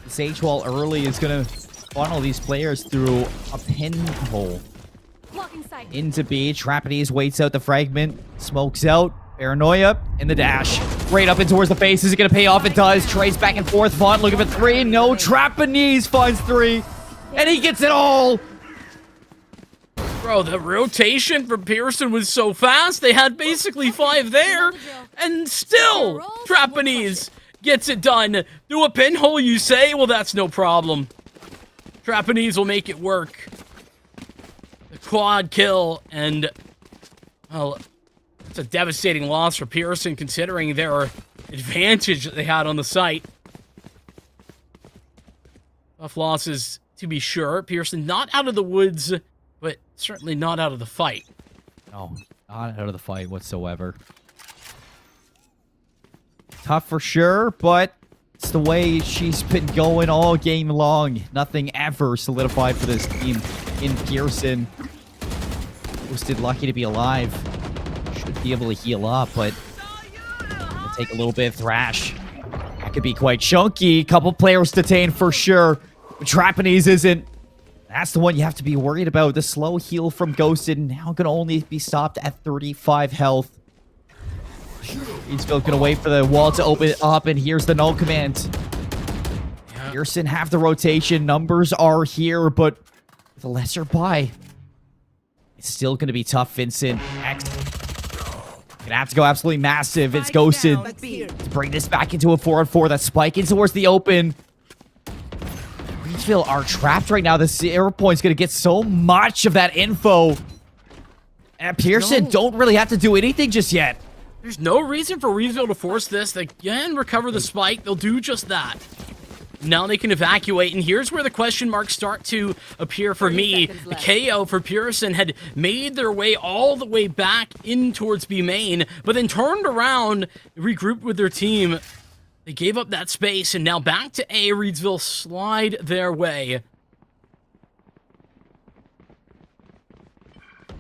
Sage Wall early is going to funnel these players through a pinhole. Into B. Trapanese waits out the fragment. Smokes out. Paranoia in the dash. Right up and towards the face. Is it going to pay off? It does. Trace back and forth. Vaughn looking for 3. No. Trapanese finds 3. And he gets it all. Bro, the rotation from Pearson was so fast. They had basically 5 there. And still, Trapanese gets it done. Through a pinhole, you say? Well, that's no problem. Trapanese will make it work. The quad kill, and, well, it's a devastating loss for Pearson considering their advantage that they had on the site. Tough losses, to be sure. Pearson not out of the woods, but certainly not out of the fight. No, not out of the fight whatsoever. Tough for sure, but it's the way she's been going all game long. Nothing ever solidified for this team in Pearson. Boosted lucky to be alive. Should be able to heal up, but it'll take a little bit of thrash. That could be quite chunky. Couple players detained for sure. But Trapanese isn't. That's the one you have to be worried about. The slow heal from Ghosted now going to only be stopped at 35 health. He's still going to wait for the wall to open up, and here's the null command. Yeah. Pearson have the rotation. Numbers are here, but with a lesser buy, it's still going to be tough. Vincent X gonna have to go absolutely massive. It's Ghosted to bring this back into a 4-on-4. That spike in towards the open. Reidsville are trapped right now. The arrow point's gonna get so much of that info. And Pearson don't really have to do anything just yet. There's no reason for Reidsville to force this. They can recover the spike. They'll do just that. Now they can evacuate, and here's where the question marks start to appear for me. The KO for Pearson had made their way all the way back in towards B main, but then turned around, regrouped with their team. They gave up that space, and now back to A. Reidsville slide their way.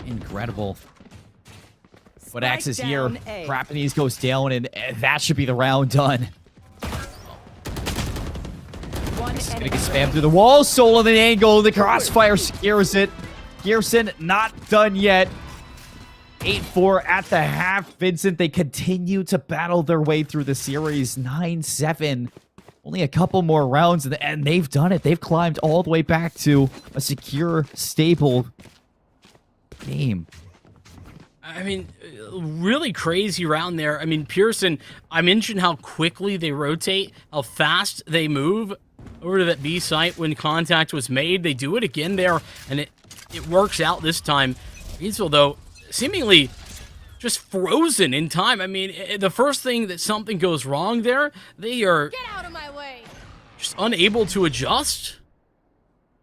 Incredible. But X is here. Japanese goes down, and that should be the round done. He's gonna get spammed through the wall. Soul on the angle. The crossfire secures it. Pearson not done yet. 8-4 at the half. Vincent, they continue to battle their way through the series. 9-7. Only a couple more rounds, and they've done it. They've climbed all the way back to a secure, stable game. I mean, really crazy round there. I mean, Pearson, I mentioned how quickly they rotate, how fast they move over to that B site when contact was made. They do it again there, and it works out this time. Reidsville, though, seemingly just frozen in time. I mean, the first thing that something goes wrong there, they are Get out of my way. just unable to adjust.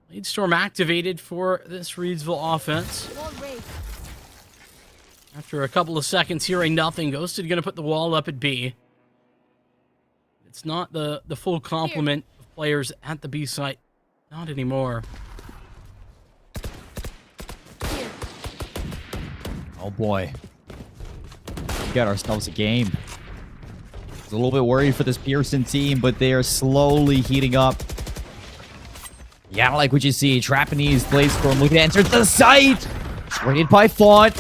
Lead Storm activated for this Reidsville offense. Wall raised. After a couple of seconds hearing nothing, Ghosted going to put the wall up at B. It's not the full complement of players at the B site. Not anymore. Here. Oh boy. We got ourselves a game. I was a little bit worried for this Pearson team, but they are slowly heating up. Yeah, I like what you see. Japanese Bladestorm looking to enter the site. Traded by Font.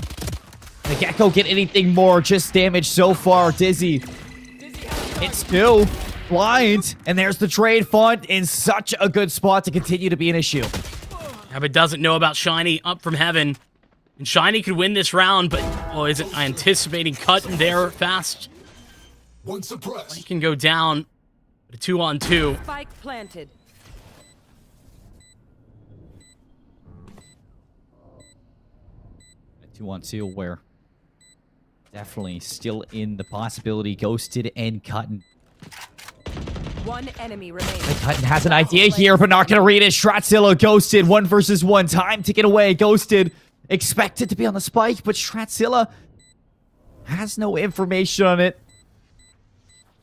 The Gecko get anything more? Just damage so far. Dizzy. It's two. Blind. And there's the trade. Font in such a good spot to continue to be an issue. Yeah, but doesn't know about Shiny up from heaven. And Shiny could win this round, but oh, is it anticipating cut in there fast? One suppressed. He can go down. But a 2-on-2. Spike planted. A 2-on-2 where definitely still in the possibility. Ghosted and Cutton. One enemy remains. Cutton has an idea here, but not going to read it. Stratzilla Ghosted. 1 versus 1. Time to get away. Ghosted expected to be on the spike, but Stratzilla has no information on it.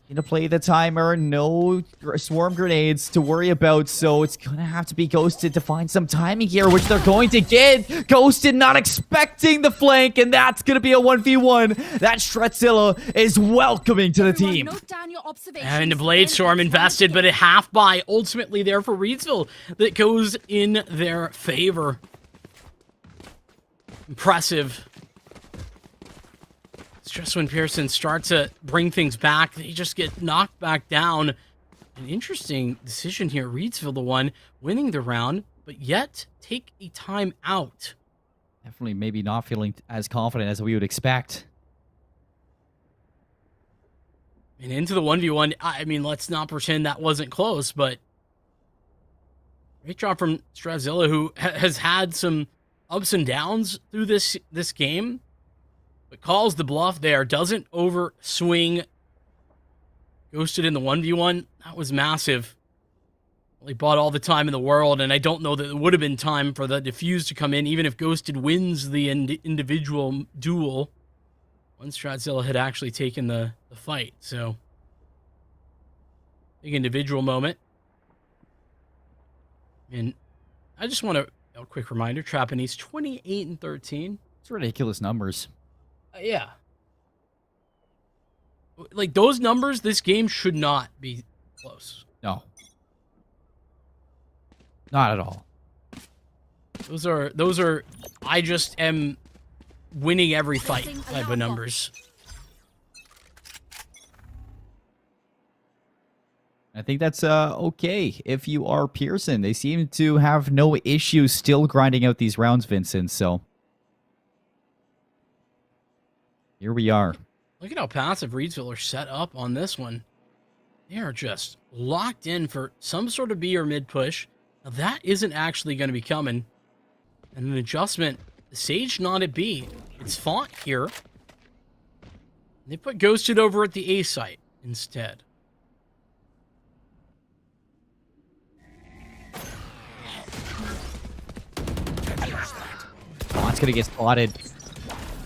Gonna play the timer. No swarm grenades to worry about, so it's gonna have to be Ghosted to find some timing here, which they're going to get. Ghosted not expecting the flank, and that's gonna be a 1v1 that Stratzilla is welcoming to the team. Note down your observations. And the Bladestorm invested, but a half buy ultimately there for Reidsville that goes in their favor. Impressive. It's just when Pearson starts to bring things back, they just get knocked back down. An interesting decision here. Reidsville, the one winning the round, but yet take a time out. Definitely maybe not feeling as confident as we would expect. And into the 1v1, I mean, let's not pretend that wasn't close, but great job from Stratzilla, who has had some ups and downs through this game, but calls the bluff there, doesn't overswing. Ghosted in the 1v1, that was massive. Well, he bought all the time in the world, and I don't know that it would have been time for the defuse to come in, even if Ghosted wins the individual duel. Once Stratzilla had actually taken the fight, so big individual moment. And I just want to, a quick reminder, Japanese 28-13. It's ridiculous numbers. Yeah. Like, those numbers, this game should not be close. No. Not at all. Those are I just am winning every fight type of numbers. I think that's okay if you are Pearson. They seem to have no issues still grinding out these rounds, Vincent, so here we are. Look at how passive Reidsville are set up on this one. They are just locked in for some sort of B or mid push. Now that isn't actually going to be coming. And an adjustment, the Sage not at B. It's Font here. They put Ghosted over at the A site instead. Font's going to get spotted.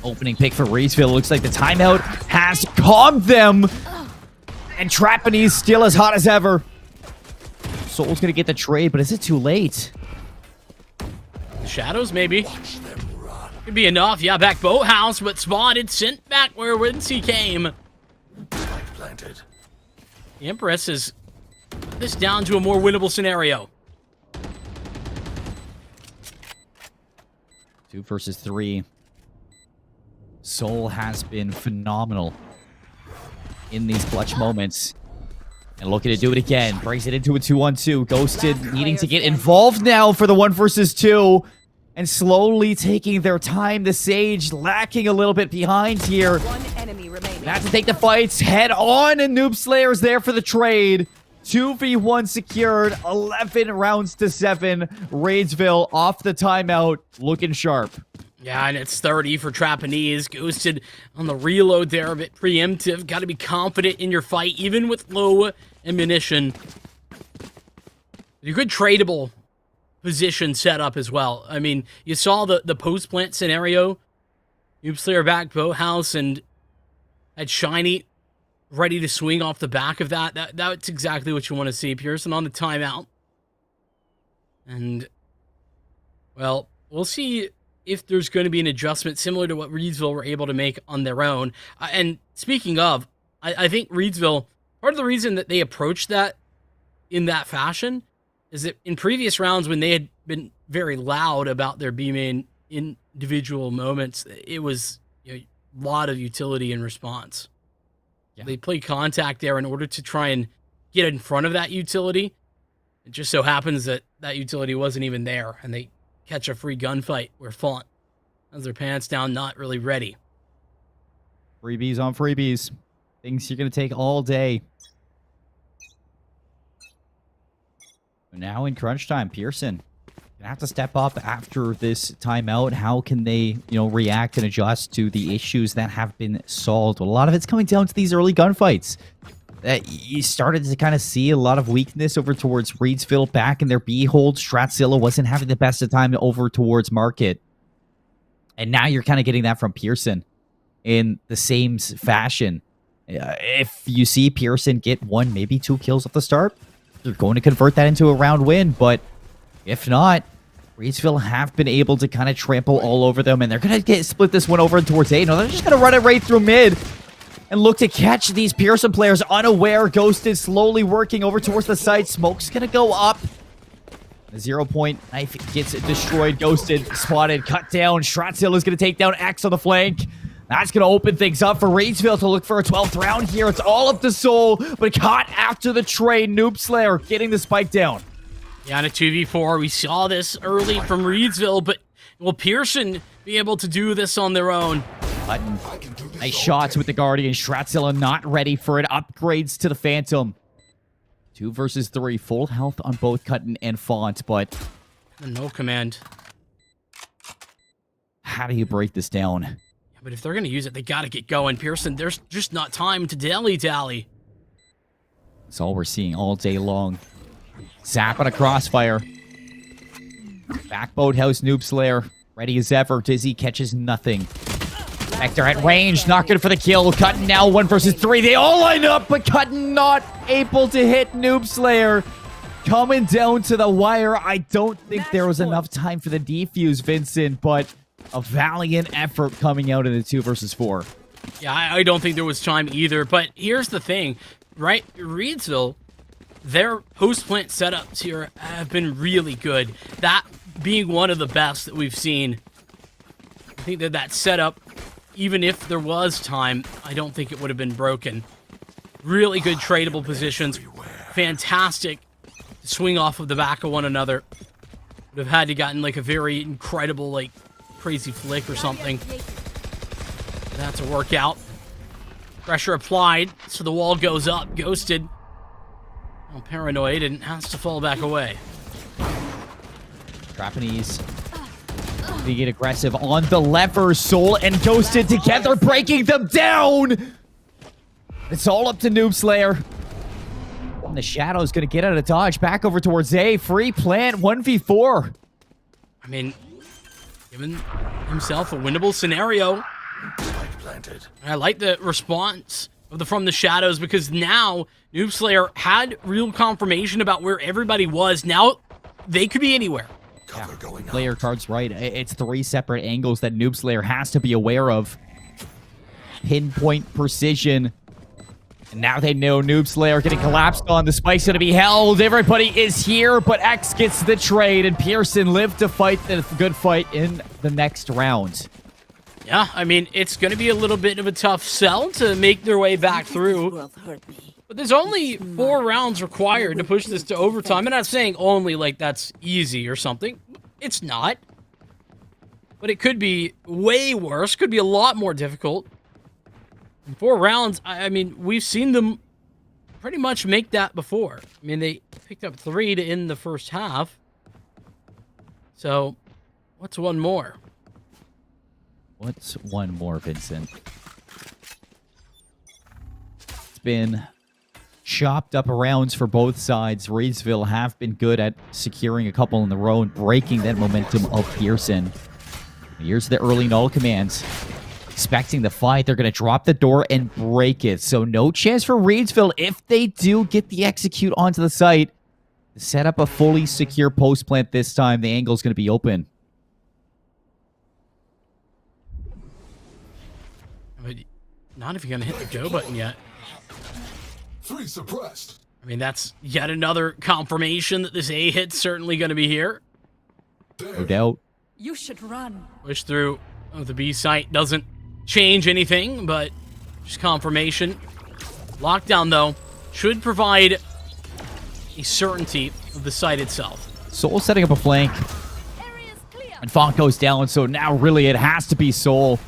Opening pick for Reidsville. Looks like the timeout has calmed them. And Trapanese still as hot as ever. Soul's going to get the trade, but is it too late? The shadows, maybe. Could be enough. Yeah, back boathouse, but spotted, sent back where whence he came. Planted. The Empress is this down to a more winnable scenario. 2 versus 3. Soul has been phenomenal in these clutch moments. And looking to do it again. Brings it into a 2-on-2. Ghosted needing to get involved now for the 1 versus 2. And slowly taking their time. The Sage lacking a little bit behind here. One enemy remaining. Have to take the fights head on. And Noob Slayer's there for the trade. 2v1 secured. 11 rounds to 7. Reidsville off the timeout. Looking sharp. Yeah, and it's 30 for Trapanese. Ghosted on the reload there, a bit preemptive. Got to be confident in your fight, even with low ammunition. A good tradable position set up as well. I mean, you saw the post-plant scenario. Noobslayer back boathouse and had Shiny ready to swing off the back of that. That's exactly what you want to see. Pearson on the timeout. And, well, we'll see if there's going to be an adjustment similar to what Reidsville were able to make on their own. And speaking of, I think Reidsville, part of the reason that they approached that in that fashion is that in previous rounds when they had been very loud about their B-main individual moments, it was a lot of utility in response. Yeah. They played contact there in order to try and get in front of that utility. It just so happens that that utility wasn't even there, and they catch a free gunfight where Font has their pants down, not really ready. Freebies on freebies. Things you're going to take all day. Now in crunch time, Pearson gonna have to step up after this timeout. How can they, react and adjust to the issues that have been solved? Well, a lot of it's coming down to these early gunfights. You started to kind of see a lot of weakness over towards Reidsville back in their B hold. Stratzilla wasn't having the best of time over towards Market. And now you're kind of getting that from Pearson in the same fashion. If you see Pearson get 1, maybe 2 kills at the start, they're going to convert that into a round win. But if not, Reidsville have been able to kind of trample all over them, and they're going to split this one over towards A. No, they're just going to run it right through mid and look to catch these Pearson players unaware. Ghosted slowly working over towards the site. Smoke's going to go up. The 0-point knife gets destroyed. Ghosted, spotted, cut down. Stratzilla is going to take down X on the flank. That's going to open things up for Reidsville to look for a 12th round here. It's all up to Soul, but caught after the trade. Noob Slayer getting the spike down. Yeah, in a 2v4, we saw this early from Reidsville, but will Pearson be able to do this on their own? Button. Nice shots with the Guardian. Stratzilla not ready for it. Upgrades to the Phantom. 2 versus 3. Full health on both Cutton and Font, but no command. How do you break this down? Yeah, but if they're going to use it, they got to get going. Pearson, there's just not time to dally-dally. That's all we're seeing all day long. Zap on a crossfire. Back boathouse, Noob Slayer. Ready as ever. Dizzy catches nothing. Vector at range, not good for the kill. Cutton now 1 versus 3. They all line up, but Cutton not able to hit Noob Slayer. Coming down to the wire. I don't think there was enough time for the defuse, Vincent, but a valiant effort coming out in the 2 versus 4. Yeah, I don't think there was time either, but here's the thing, right? Reidsville, their post-plant setups here have been really good. That being one of the best that we've seen. I think that setup, even if there was time, I don't think it would have been broken. Really good tradable positions. Fantastic swing off of the back of one another. Would have had to gotten like a very incredible, like, crazy flick or something. That's a workout. Pressure applied, so the wall goes up. Ghosted. Oh, paranoid and has to fall back away. Japanese being aggressive on the lever. Soul and Ghosted together, breaking them down. It's all up to Noob Slayer. And the Shadow's going to get out of dodge. Back over towards A. Free plant, 1v4. I mean, given himself a winnable scenario. Planted. I like the response of from the Shadows, because now Noob Slayer had real confirmation about where everybody was. Now they could be anywhere. Cover going up. Player card's right. It's 3 separate angles that Noob Slayer has to be aware of. Pinpoint precision. And now they know Noob Slayer getting collapsed on. The spike's going to be held. Everybody is here, but X gets the trade, and Pearson lived to fight the good fight in the next round. Yeah, I mean, it's going to be a little bit of a tough sell to make their way back through. But there's only 4 rounds required to push this to overtime. I'm not saying only like that's easy or something. It's not. But it could be way worse. Could be a lot more difficult. In 4 rounds, I mean, we've seen them pretty much make that before. I mean, they picked up 3 to end the first half. So, what's one more? What's one more, Vincent? It's been chopped up rounds for both sides. Reidsville have been good at securing a couple in a row and breaking that momentum of Pearson. Here's the early null commands. Expecting the fight, they're going to drop the door and break it. So no chance for Reidsville if they do get the execute onto the site. Set up a fully secure post plant this time. The angle's going to be open. But not if you're going to hit the go button yet. 3 suppressed. I mean, that's yet another confirmation that this A hit's certainly going to be here. No doubt. You should run. Push through. Oh, the B site doesn't change anything, but just confirmation. Lockdown, though, should provide a certainty of the site itself. Soul setting up a flank. Area's clear. And Font goes down, so now really it has to be Soul.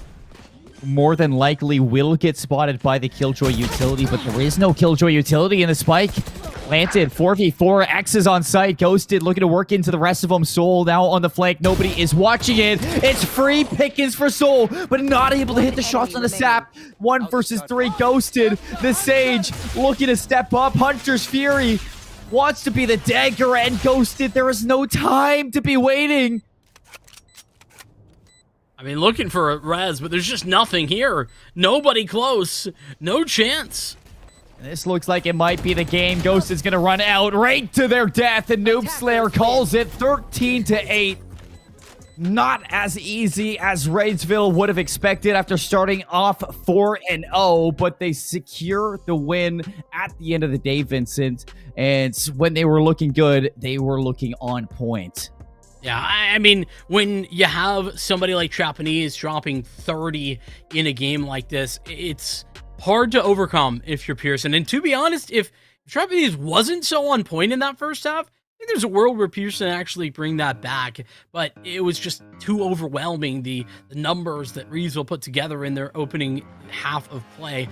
More than likely will get spotted by the Killjoy utility, but there is no Killjoy utility in the spike. Planted, 4v4, X is on site, Ghosted looking to work into the rest of them. Soul now on the flank, nobody is watching it. It's free pickings for Soul, but not able to hit the shots on the sap. 1 versus 3, Ghosted. The Sage looking to step up. Hunter's Fury wants to be the dagger, and Ghosted, there is no time to be waiting. I mean, looking for a res, but there's just nothing here. Nobody close. No chance. And this looks like it might be the game. Ghost is going to run out right to their death, and Noob Slayer calls it 13-8. Not as easy as Reidsville would have expected after starting off 4-0, but they secure the win at the end of the day, Vincent. And when they were looking good, they were looking on point. Yeah, I mean, when you have somebody like Japanese dropping 30 in a game like this, it's hard to overcome if you're Pearson. And to be honest, if Japanese wasn't so on point in that first half, I think there's a world where Pearson actually bring that back. But it was just too overwhelming, the numbers that Reidsville put together in their opening half of play.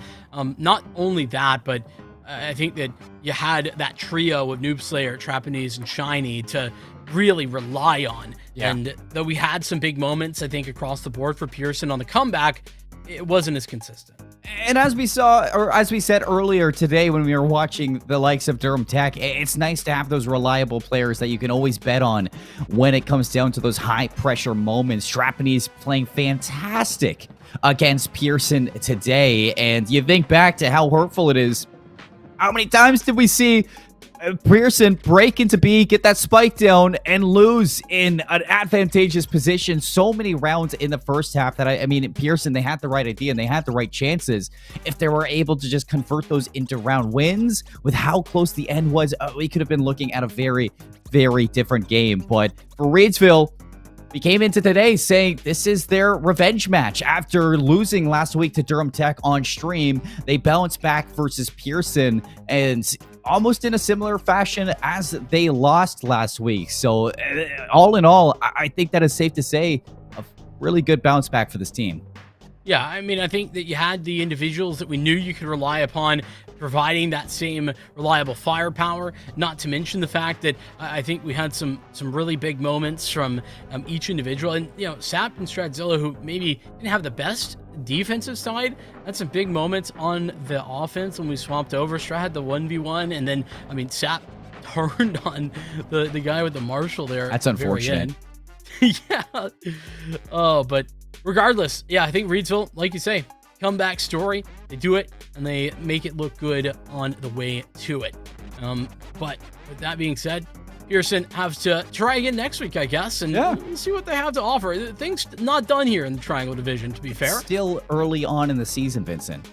Not only that, but I think that you had that trio of Noob Slayer, Japanese, and Shiny to really rely on. Yeah. And though we had some big moments, I think, across the board for Pearson on the comeback, it wasn't as consistent. And as we saw, or as we said earlier today when we were watching the likes of Durham Tech, it's nice to have those reliable players that you can always bet on when it comes down to those high-pressure moments. Japanese playing fantastic against Pearson today, and you think back to how hurtful it is. How many times did we see Pearson break into B, get that spike down, and lose in an advantageous position so many rounds in the first half that I mean, Pearson, they had the right idea and they had the right chances. If they were able to just convert those into round wins with how close the end was, we could have been looking at a very, very different game. But for Reidsville, we came into today saying this is their revenge match. After losing last week to Durham Tech on stream, they bounced back versus Pearson and almost in a similar fashion as they lost last week. So all in all, I think that is safe to say a really good bounce back for this team. Yeah, I mean, I think that you had the individuals that we knew you could rely upon providing that same reliable firepower, not to mention the fact that I think we had some really big moments from each individual. And, you know, Sap and Stradzilla, who maybe didn't have the best defensive side, had some big moments on the offense when we swapped over. Strat had the 1v1, and then, I mean, Sap turned on the guy with the Marshall there. That's unfortunate. Yeah. Oh, but regardless, yeah, I think Reidsville, like you say, comeback story. They do it and they make it look good on the way to it. But with that being said, Pearson have to try again next week, I guess, and see what they have to offer. Things not done here in the Triangle Division, to be fair. Still early on in the season, Vincent.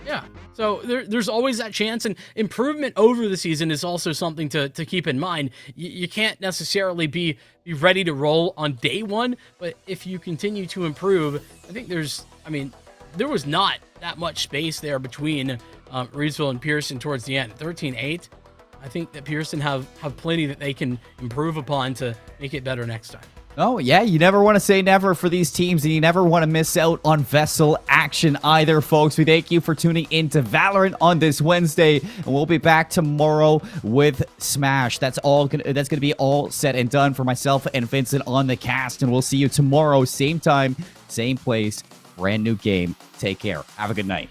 Yeah. So there's always that chance, and improvement over the season is also something to keep in mind. You can't necessarily be ready to roll on day one, but if you continue to improve, I think there was not that much space there between Reidsville and Pearson towards the end. 13-8. I think that Pearson have plenty that they can improve upon to make it better next time. Oh, yeah, you never want to say never for these teams, and you never want to miss out on VESL action either, folks. We thank you for tuning in to Valorant on this Wednesday, and we'll be back tomorrow with Smash. That's going to be all said and done for myself and Vincent on the cast, and we'll see you tomorrow, same time, same place, brand new game. Take care. Have a good night.